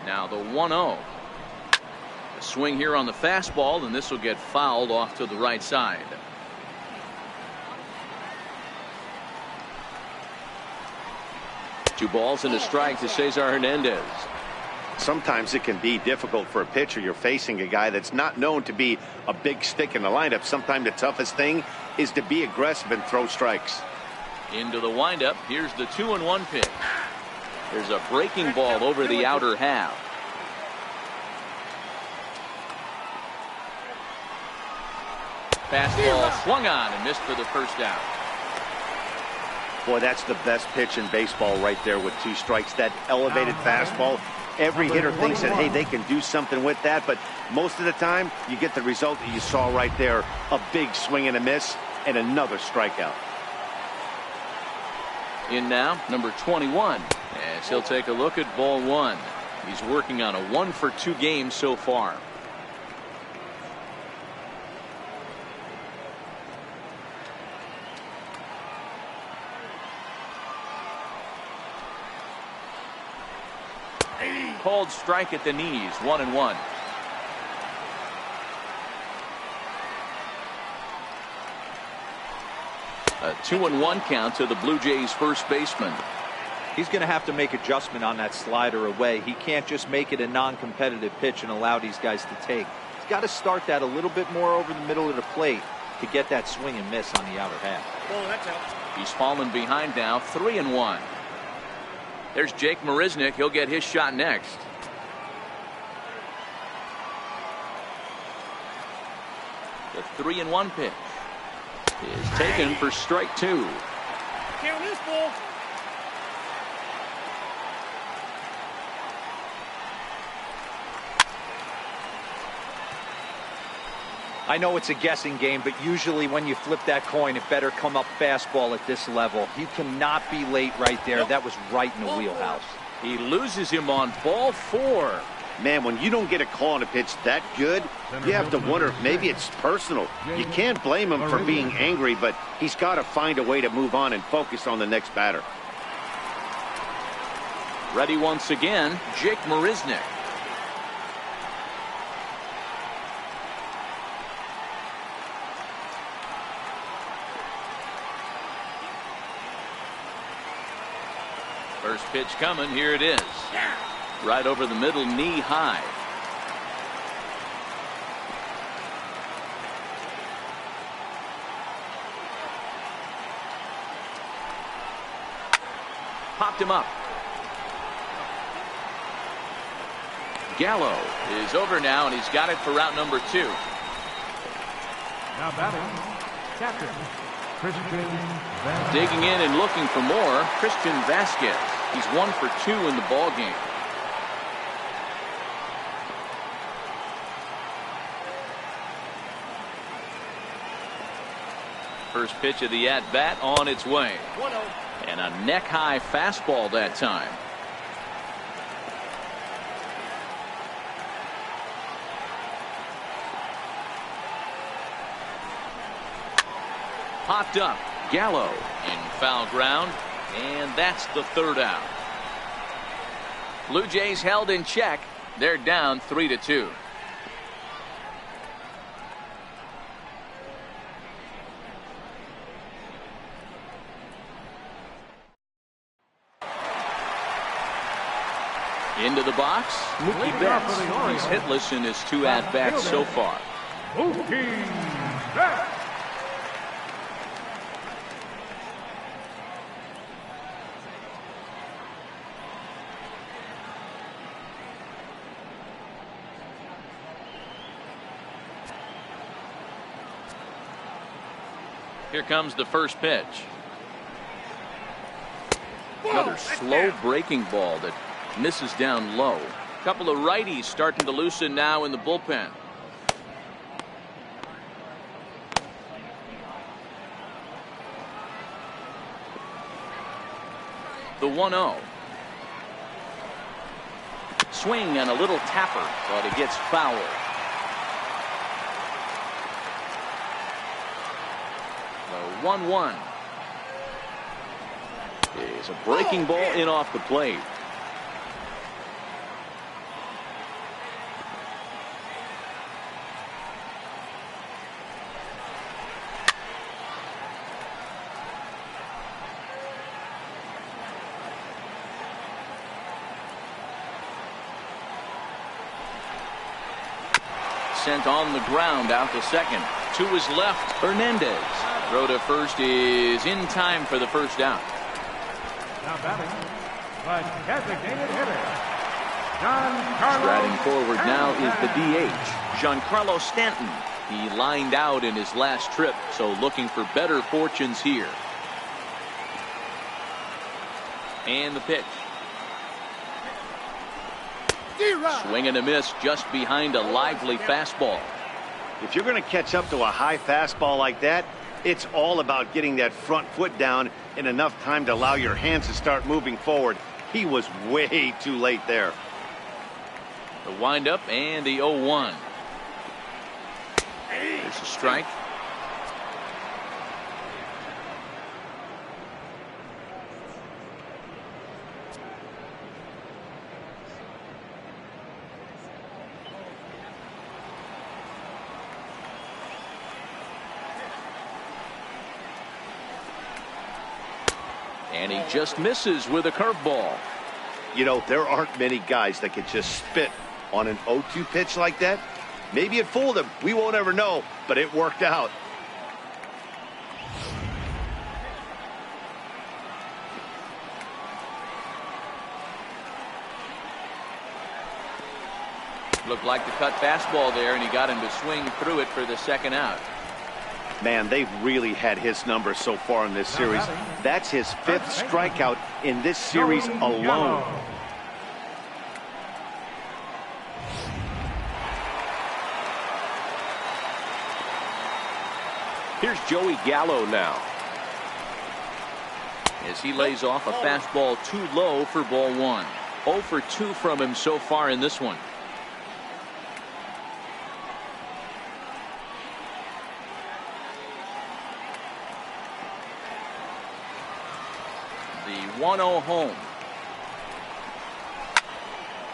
Now the 1-0. A swing here on the fastball, and this will get fouled off to the right side. Two balls and a strike to Cesar Hernandez. Sometimes it can be difficult for a pitcher. You're facing a guy that's not known to be a big stick in the lineup. Sometimes the toughest thing is to be aggressive and throw strikes. Into the windup. Here's the 2-1 pitch. There's a breaking ball over the outer half. Fastball swung on and missed for the first out. Boy, that's the best pitch in baseball right there with 2 strikes. That elevated fastball. Every hitter thinks that, hey, they can do something with that. But most of the time, you get the result that you saw right there. A big swing and a miss and another strikeout. In now, number 21. As he'll take a look at ball 1. He's working on a 1-for-2 game so far. Called strike at the knees. 1-1. A 2-1 count to the Blue Jays first baseman. He's going to have to make adjustment on that slider away. He can't just make it a non-competitive pitch and allow these guys to take. He's got to start that a little bit more over the middle of the plate to get that swing and miss on the outer half. He's fallen behind now. 3-1. There's Jake Marisnick. He'll get his shot next. The 3-1 pitch is taken for strike 2. Count this ball. I know it's a guessing game, but usually when you flip that coin, it better come up fastball at this level. You cannot be late right there. That was right in the wheelhouse. He loses him on ball 4. Man, when you don't get a call on a pitch that good, you have to wonder if maybe it's personal. You can't blame him for being angry, but he's got to find a way to move on and focus on the next batter. Ready once again, Jake Marisnick. First pitch coming. Here it is. Right over the middle, knee high. Popped him up. Gallo is over now, and he's got it for route number 2. Now batting, captain Christian Vasquez. Digging in and looking for more, Christian Vasquez. He's 1 for 2 in the ball game. First pitch of the at-bat on its way. 1-0. And a neck-high fastball that time. Popped up. Gallo in foul ground. And that's the third out. Blue Jays held in check. They're down 3-2. Into the box, Mookie Betts. He's hitless in his 2 at-bats so far. Mookie Betts. Here comes the first pitch. Another slow breaking ball that misses down low. A couple of righties starting to loosen now in the bullpen. The 1-0. Swing and a little tapper, but it gets foul. The 1-1 is a breaking ball in off the plate. Sent on the ground out to second. To his left, Hernandez. Throw to first is in time for the first out. Now batting, but designated hitter, Giancarlo. Striding forward now is the DH, Giancarlo Stanton. He lined out in his last trip, so looking for better fortunes here. And the pitch. Swing and a miss just behind a lively fastball. If you're going to catch up to a high fastball like that, it's all about getting that front foot down in enough time to allow your hands to start moving forward. He was way too late there. The windup and the 0-1. There's a strike. And he just misses with a curveball. You know, there aren't many guys that can just spit on an 0-2 pitch like that. Maybe it fooled him. We won't ever know, but it worked out. Looked like the cut fastball there, and he got him to swing through it for the second out. Man, they've really had his number so far in this series. That's his 5th strikeout in this series alone. Here's Joey Gallo now. As he lays off a fastball too low for ball 1. 0 for 2 from him so far in this one. The 1-0 home.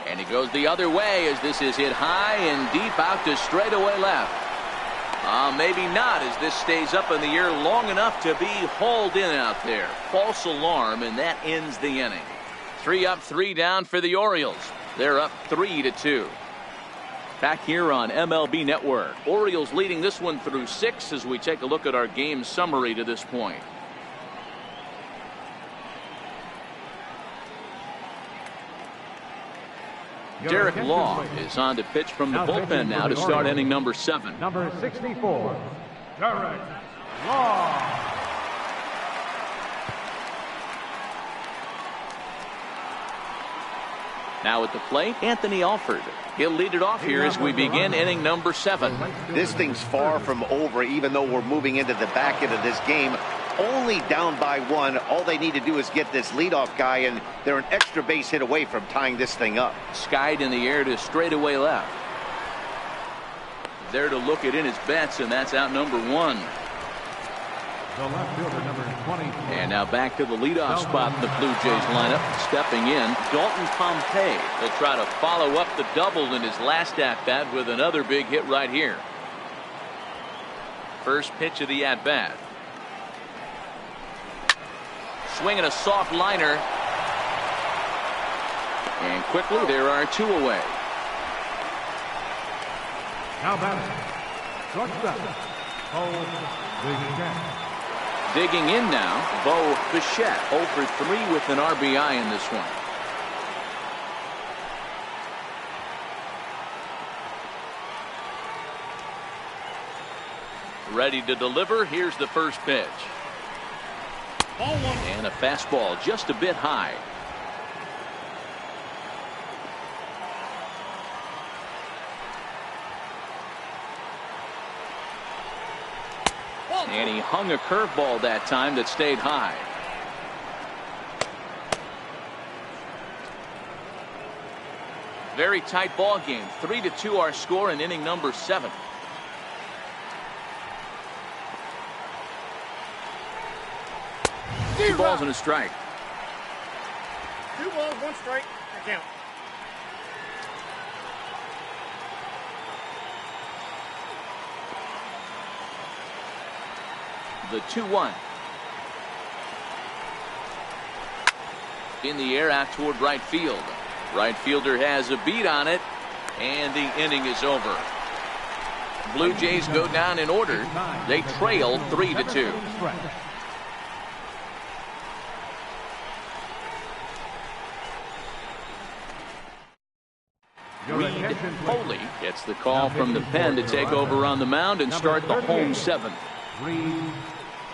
And he goes the other way as this is hit high and deep out to straightaway left. Maybe not, as this stays up in the air long enough to be hauled in out there. False alarm, and that ends the inning. 3 up, 3 down for the Orioles. They're up 3-2. Back here on MLB Network. Orioles leading this one through 6 as we take a look at our game summary to this point. Derek Law is on to pitch from the bullpen now to start inning number 7. Number 64, Derek Law. Now at the plate, Anthony Alford. He'll lead it off here as we begin inning number 7. This thing's far from over, even though we're moving into the back end of this game. Only down by 1. All they need to do is get this leadoff guy, and they're an extra base hit away from tying this thing up. Skied in the air to straightaway left. There to look it in his bets, and that's out number 1. The left fielder, number 20. And now back to the leadoff spot in the Blue Jays lineup. Stepping in, Dalton Pompey. He'll try to follow up the double in his last at-bat with another big hit right here. First pitch of the at-bat. Swinging a soft liner. And quickly there are 2 away. Now batting, shortstop, Bo Bichette. Digging in now, Bo Bichette, 0 for 3 with an RBI in this one. Ready to deliver. Here's the first pitch. Ball 1. And a fastball just a bit high. And he hung a curveball that time that stayed high. Very tight ball game. 3-2 our score in inning number 7. Two balls and a strike. 2 balls, 1 strike. Your count. The 2-1. In the air out toward right field. Right fielder has a beat on it, and the inning is over. Blue Jays go down in order. They trail 3-2. Reed Foley gets the call from the pen to take over on the mound and start the home 7th. Reed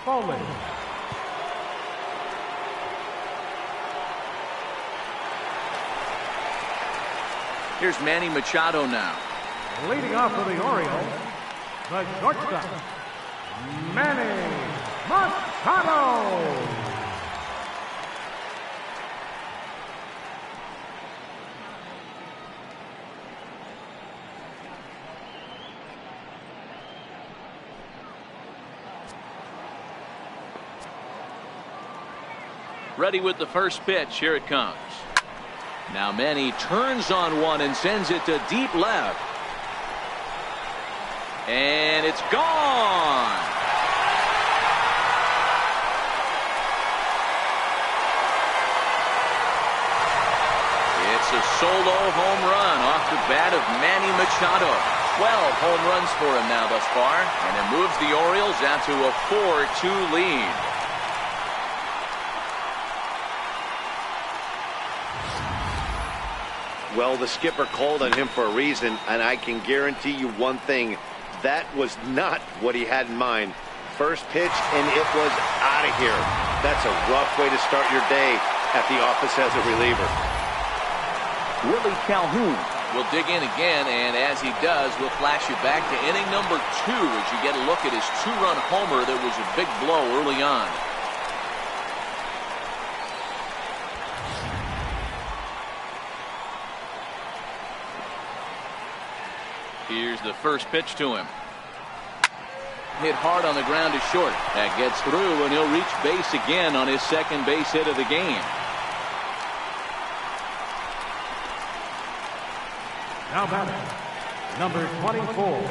Foley. Here's Manny Machado now. Leading off for the Orioles, the shortstop, Manny Machado. Ready with the first pitch. Here it comes. Now Manny turns on one and sends it to deep left. And it's gone. It's a solo home run off the bat of Manny Machado. 12 home runs for him now thus far, and it moves the Orioles out to a 4-2 lead. Well, the skipper called on him for a reason, and I can guarantee you one thing. That was not what he had in mind. First pitch, and it was out of here. That's a rough way to start your day at the office as a reliever. Willie Calhoun will dig in again, and as he does, we'll flash you back to inning number 2 as you get a look at his 2-run homer that was a big blow early on. Here's the first pitch to him. Hit hard on the ground to short. That gets through, and he'll reach base again on his second base hit of the game. Now batting, number 24.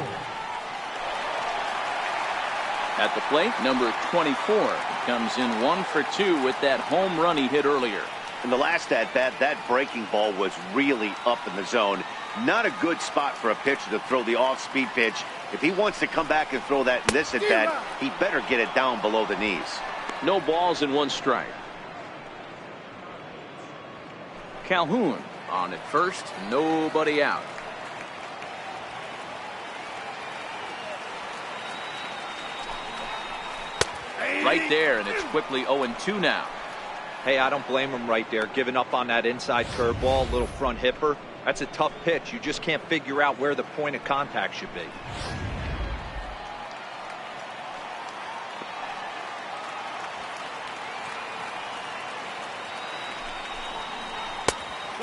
At the plate, number 24 comes in 1 for 2 with that home run he hit earlier. In the last at-bat, that breaking ball was really up in the zone. Not a good spot for a pitcher to throw the off-speed pitch. If he wants to come back and throw that in this at-bat, he better get it down below the knees. No balls and 1 strike. Calhoun on at first, nobody out. Right there, and it's quickly 0-2 now. Hey, I don't blame him right there, giving up on that inside curveball, little front hipper. That's a tough pitch. You just can't figure out where the point of contact should be.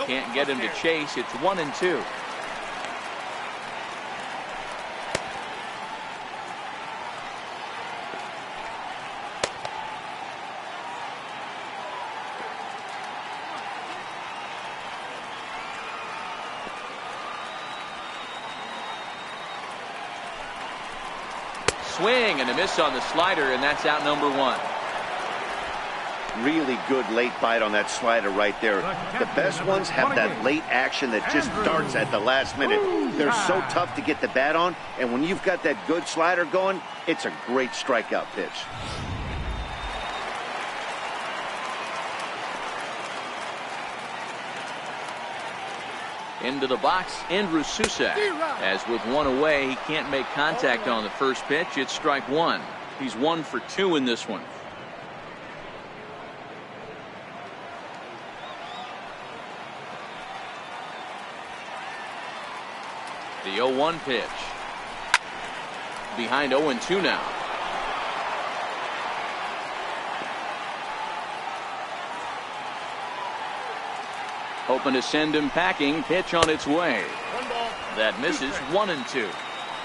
Can't get him to chase. It's 1-2. Swing and a miss on the slider, and that's out number 1. Really good late bite on that slider right there. The best ones have that late action that just darts at the last minute. They're so tough to get the bat on, and when you've got that good slider going, it's a great strikeout pitch. Into the box, Andrew Susak. As with 1 away, he can't make contact on the first pitch. It's strike 1. He's 1 for 2 in this one. The 0-1 pitch. Behind 0-2 now. Hoping to send him packing. Pitch on its way. That misses. 1-2.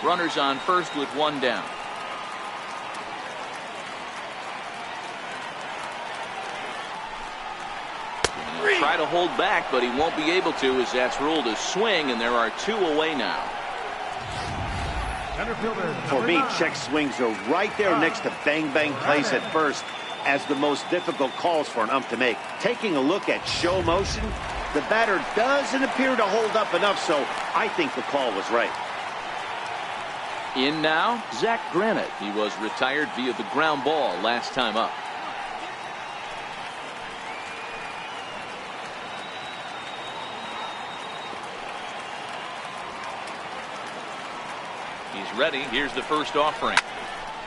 Runners on first with 1 down. Try to hold back, but he won't be able to, as that's ruled a swing, and there are 2 away now. For me, check swings are right there next to bang-bang plays at first as the most difficult calls for an ump to make. Taking a look at show motion, the batter doesn't appear to hold up enough, so I think the call was right. In now, Zach Granite. He was retired via the ground ball last time up. He's ready. Here's the first offering.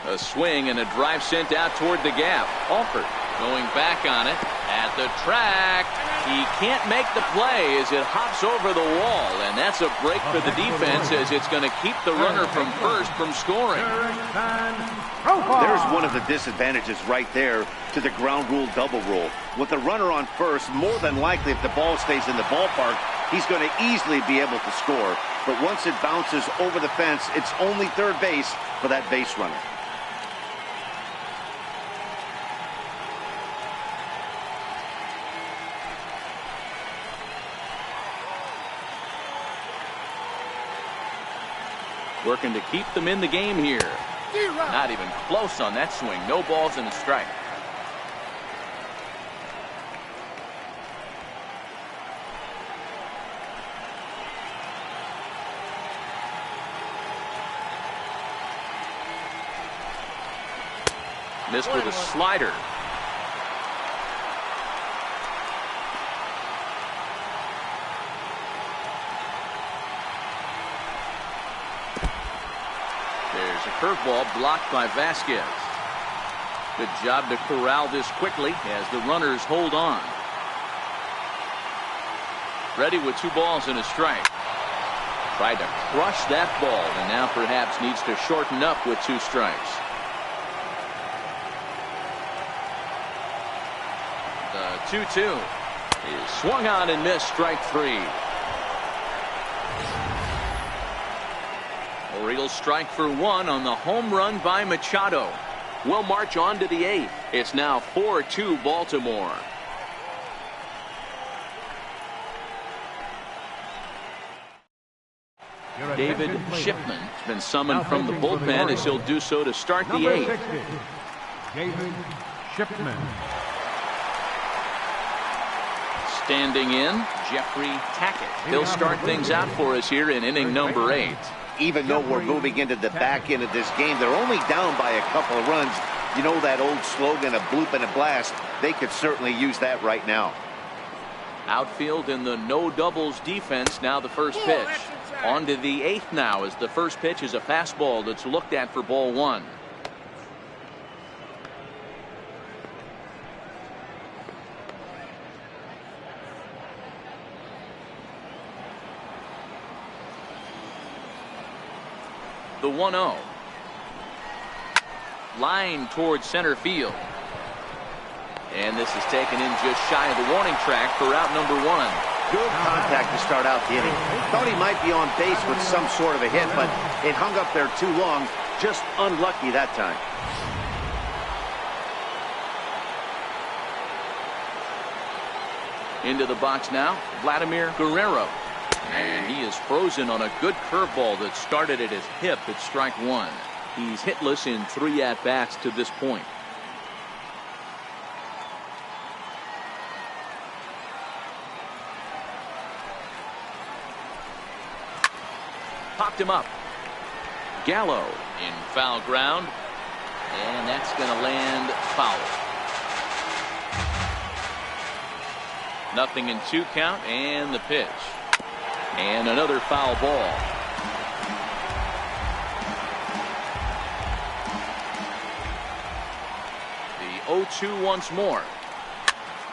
A swing and a drive sent out toward the gap. Alford going back on it at the track. He can't make the play as it hops over the wall, and that's a break for the defense, as it's going to keep the runner from first from scoring. There's one of the disadvantages right there to the ground rule double rule. With the runner on first, more than likely if the ball stays in the ballpark, he's going to easily be able to score. But once it bounces over the fence, it's only third base for that base runner. Working to keep them in the game here. Not even close on that swing. No balls and a strike. Missed with a slider. There's a curveball blocked by Vasquez. Good job to corral this quickly as the runners hold on. Ready with 2 balls and a strike. Tried to crush that ball, and now perhaps needs to shorten up with 2 strikes. The 2-2 is swung on and missed. Strike 3. Orioles strike for 1 on the home run by Machado. We'll march on to the 8th. It's now 4-2 Baltimore. David Shipman has been summoned from the bullpen, as he'll do so to start the 8th. David Shipman. Standing in, Jeffrey Tackett. He'll start things out for us here in inning number 8. Even though we're moving into the back end of this game, they're only down by a couple of runs. You know that old slogan, a bloop and a blast. They could certainly use that right now. Outfield in the no doubles defense. Now the first pitch. On to the 8th now, as the first pitch is a fastball that's looked at for ball 1. The 1-0. Line towards center field. And this is taken in just shy of the warning track for out number 1. Good contact to start out the inning. Thought he might be on base with some sort of a hit, but it hung up there too long. Just unlucky that time. Into the box now, Vladimir Guerrero. And he is frozen on a good curveball that started at his hip at strike 1. He's hitless in 3 at-bats to this point. Popped him up. Gallo in foul ground. And that's going to land foul. Nothing in 2 count, and the pitch. And another foul ball. The 0-2 once more.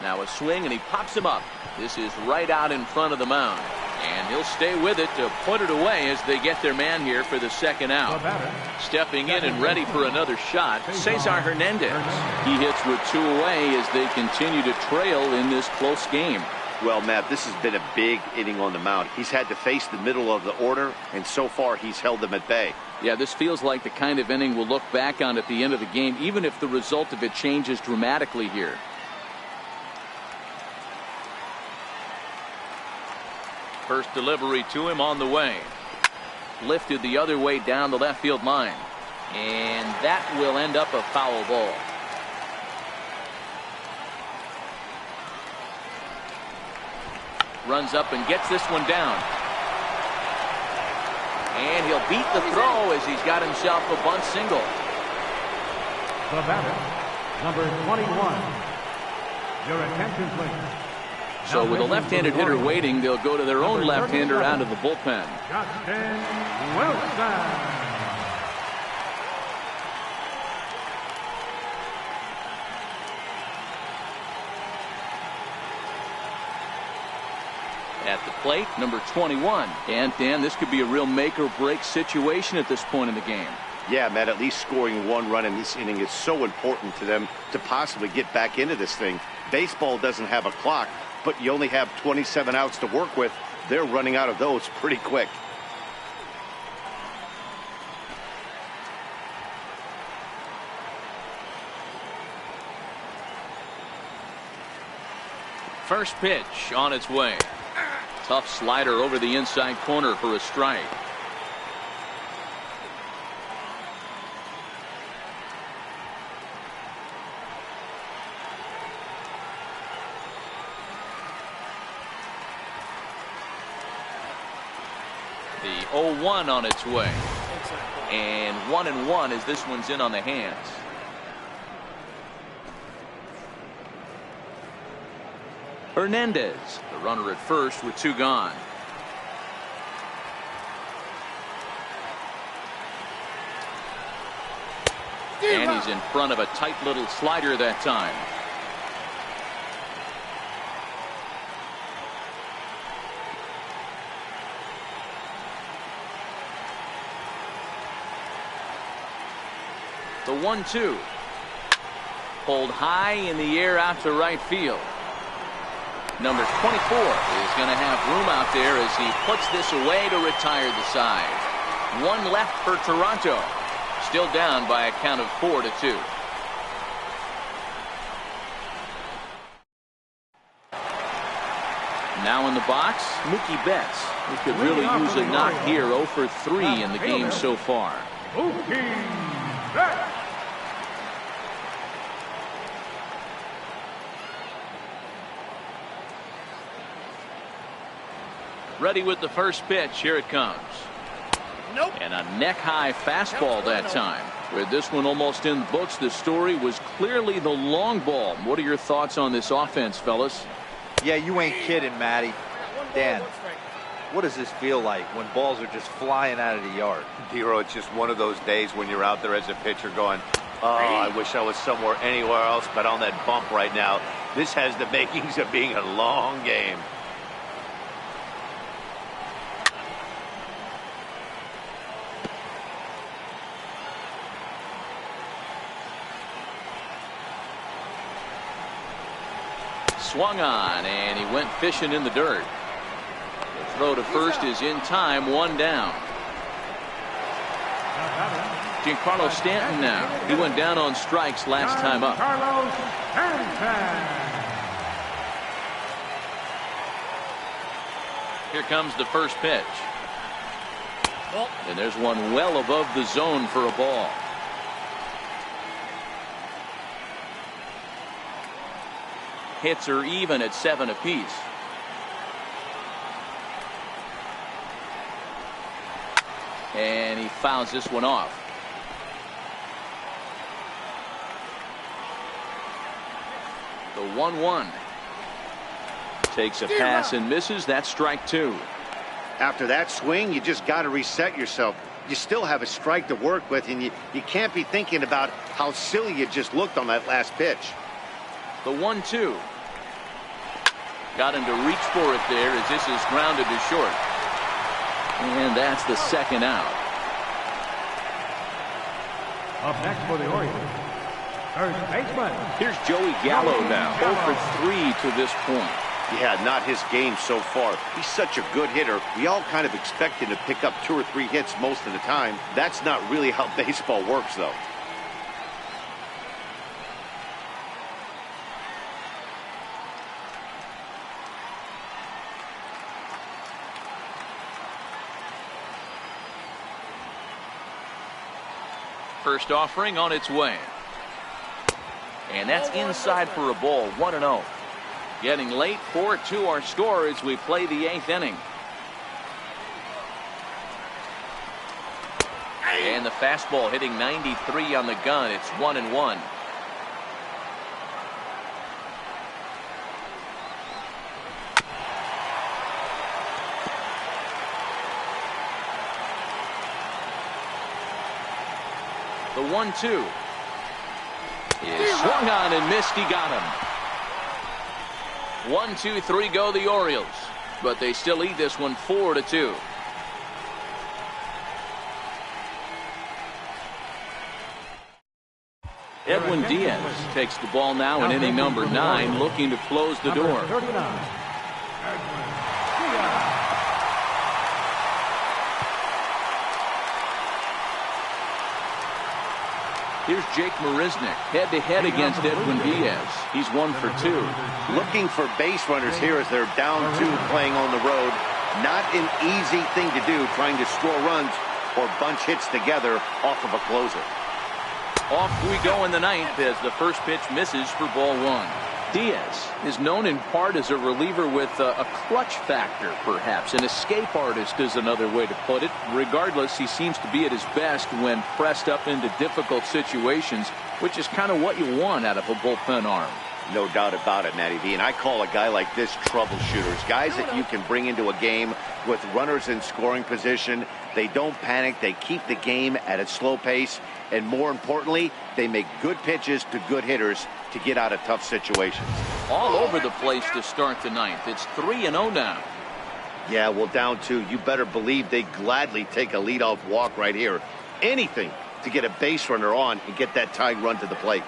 Now a swing, and he pops him up. This is right out in front of the mound. And he'll stay with it to put it away as they get their man here for the second out. Stepping in and ready for another shot, Cesar Hernandez. He hits with 2 away as they continue to trail in this close game. Well, Matt, this has been a big inning on the mound. He's had to face the middle of the order, and so far he's held them at bay. Yeah, this feels like the kind of inning we'll look back on at the end of the game, even if the result of it changes dramatically here. First delivery to him on the way. Lifted the other way down the left field line. And that will end up a foul ball. Runs up and gets this one down. And he'll beat the throw as he's got himself a bunt single. The batter, number 21. Your attention, please. So with a left-handed hitter waiting, they'll go to their own left-hander out of the bullpen. Justin Wilson. At the plate, number 21. And Dan, this could be a real make-or-break situation at this point in the game. Yeah, Matt, at least scoring 1 run in this inning is so important to them to possibly get back into this thing. Baseball doesn't have a clock, but you only have 27 outs to work with. They're running out of those pretty quick. First pitch on its way. Tough slider over the inside corner for a strike. The 0-1 on its way. And 1-1 as this one's in on the hands. Hernandez, the runner at first with 2 gone. And he's in front of a tight little slider that time. The 1-2. Pulled high in the air out to right field. Number 24 is going to have room out there as he puts this away to retire the side. 1 left for Toronto. Still down by a count of 4-2. Now in the box, Mookie Betts. He could really use a knock here. 0 for 3 in the game so far. Mookie Betts. Ready with the first pitch. Here it comes. Nope. And a neck-high fastball that time. With this one almost in the books, the story was clearly the long ball. What are your thoughts on this offense, fellas? Yeah, you ain't kidding, Matty. Dan, what does this feel like when balls are just flying out of the yard? Hero, it's just one of those days when you're out there as a pitcher going, oh, I wish I was somewhere anywhere else but on that bump right now. This has the makings of being a long game. swung on, and he went fishing in the dirt. The throw to first is in time, one down. Giancarlo Stanton now. He went down on strikes last time up. Here comes the first pitch. And there's one well above the zone for a ball. Hits are even at 7 apiece. And he fouls this one off. The 1-1. Takes a pass and misses. That's strike 2. After that swing, you just got to reset yourself. You still have a strike to work with, and you can't be thinking about how silly you just looked on that last pitch. The 1-2. Got him to reach for it there as this is grounded to short. And that's the second out. Up next for the Orioles, third baseman. Here's Joey Gallo now, 0 for 3 to this point. Yeah, not his game so far. He's such a good hitter. We all kind of expect him to pick up 2 or 3 hits most of the time. That's not really how baseball works, though. First offering on its way. And that's inside for a ball, 1-0. Getting late, 4-2 our score as we play the 8th inning. And the fastball hitting 93 on the gun. It's 1-1. The 1-2 is swung on and missed. He got him. 1-2-3 go the Orioles, but they still lead this one 4-2. Edwin Diaz takes the ball now in inning number 9, looking to close the door. Here's Jake Marisnick head-to-head against Edwin Diaz. He's 1 for 2. Looking for base runners here as they're down 2 playing on the road. Not an easy thing to do, trying to score runs or bunch hits together off of a closer. Off we go in the 9th as the first pitch misses for ball 1. Diaz is known in part as a reliever with a clutch factor, perhaps. An escape artist is another way to put it. Regardless, he seems to be at his best when pressed up into difficult situations, which is kind of what you want out of a bullpen arm. No doubt about it, Matty V. And I call a guy like this troubleshooters. Guys that you can bring into a game with runners in scoring position. They don't panic. They keep the game at a slow pace. And more importantly, they make good pitches to good hitters to get out of tough situations. All over the place to start the 9th. It's 3-0 now. Yeah, well, down 2. You better believe they gladly take a leadoff walk right here. Anything to get a base runner on and get that tying run to the plate.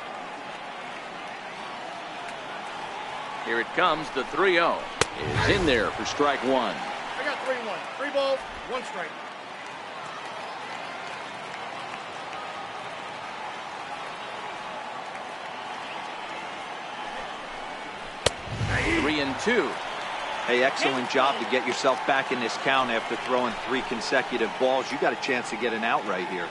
Here it comes. The 3-0 is in there for strike 1. I got 3-1. 3 balls, 1 strike. Three and 2. Hey, excellent job to get yourself back in this count after throwing 3 consecutive balls. You got a chance to get an out right here.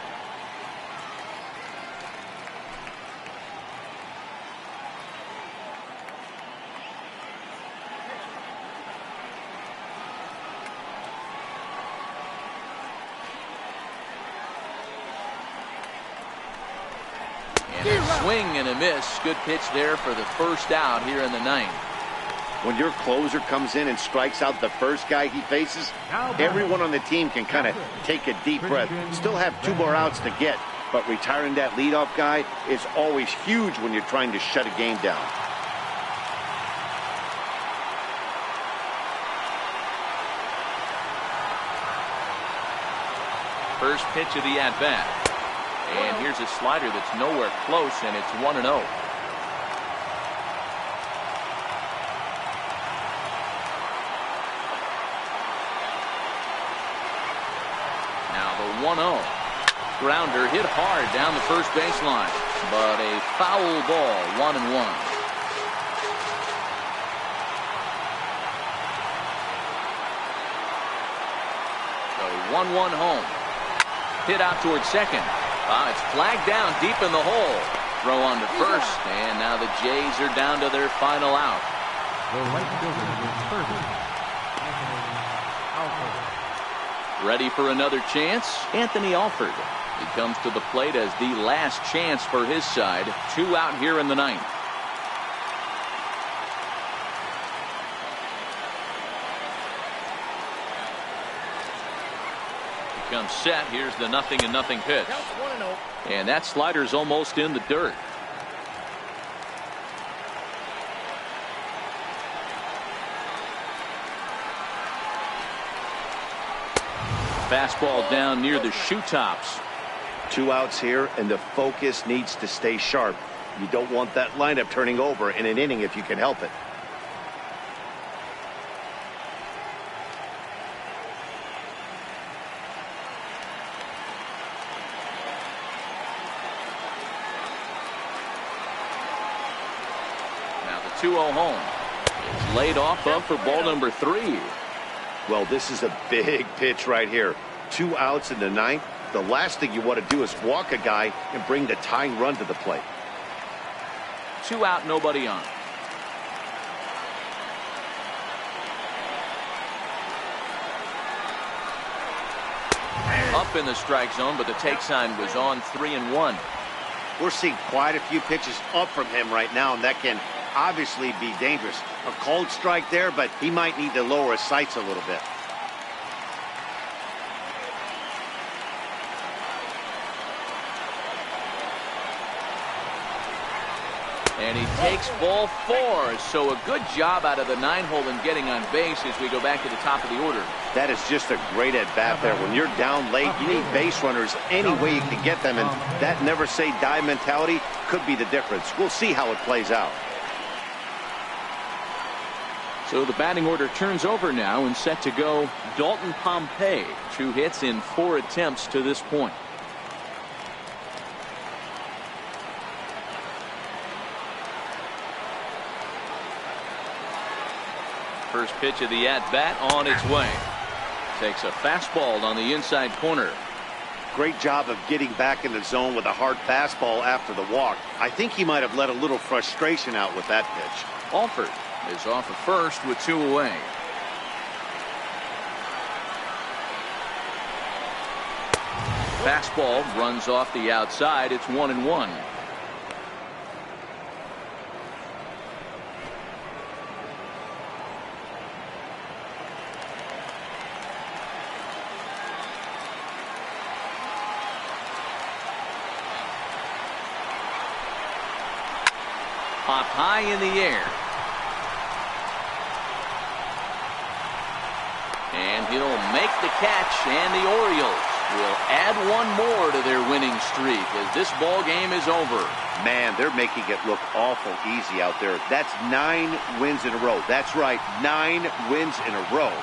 And a swing and a miss. Good pitch there for the first out here in the 9th. When your closer comes in and strikes out the first guy he faces, everyone on the team can kind of take a deep breath. Still have 2 more outs to get, but retiring that leadoff guy is always huge when you're trying to shut a game down. First pitch of the at-bat. And here's a slider that's nowhere close, and it's 1-0. 1-0. Grounder hit hard down the first baseline, but a foul ball, 1-1. So 1-1 home. Hit out towards second. It's flagged down deep in the hole. Throw on to first, and now the Jays are down to their final out. The right fielder is Kirby. Anthony Alford. Ready for another chance? Anthony Alford. He comes to the plate as the last chance for his side. 2 out here in the ninth. He comes set. Here's the 0-0 pitch. Counts 1-0. And that slider's almost in the dirt. Fastball down near the shoe tops. 2 outs here, and the focus needs to stay sharp. You don't want that lineup turning over in an inning if you can help it. Now the 2-0 home. It's laid off up for ball number 3. Well, this is a big pitch right here. 2 outs in the ninth. The last thing you want to do is walk a guy and bring the tying run to the plate. 2 out, nobody on. Up in the strike zone, but the take sign was on 3-1. We're seeing quite a few pitches up from him right now, and that can obviously be dangerous. A cold strike there, but he might need to lower his sights a little bit. And he takes ball 4. So a good job out of the 9-hole in getting on base as we go back to the top of the order. That is just a great at-bat there. When you're down late, you need base runners any way you can get them, and that never say die mentality could be the difference. We'll see how it plays out. So the batting order turns over now, and set to go Dalton Pompey. 2 hits in 4 attempts to this point. First pitch of the at-bat on its way. Takes a fastball on the inside corner. Great job of getting back in the zone with a hard fastball after the walk. I think he might have let a little frustration out with that pitch. Alford is off of first with 2 away. Fastball runs off the outside. It's 1-1. Pop high in the air. And he'll make the catch, and the Orioles will add 1 more to their winning streak as this ball game is over. Man, they're making it look awful easy out there. That's 9 wins in a row. That's right, 9 wins in a row.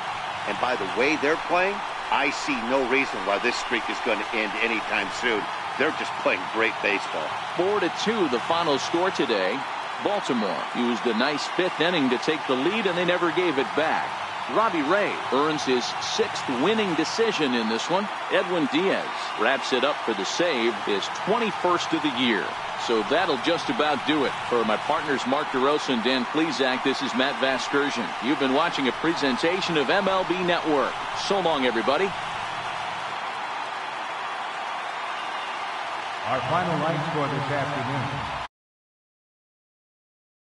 And by the way they're playing, I see no reason why this streak is going to end anytime soon. They're just playing great baseball. 4-2 the final score today. Baltimore used a nice 5th inning to take the lead, and they never gave it back. Robbie Ray earns his 6th winning decision in this one. Edwin Diaz wraps it up for the save, his 21st of the year. So that'll just about do it. For my partners Mark DeRosa and Dan Plesac, this is Matt Vasgersian. You've been watching a presentation of MLB Network. So long, everybody. Our final line score this afternoon.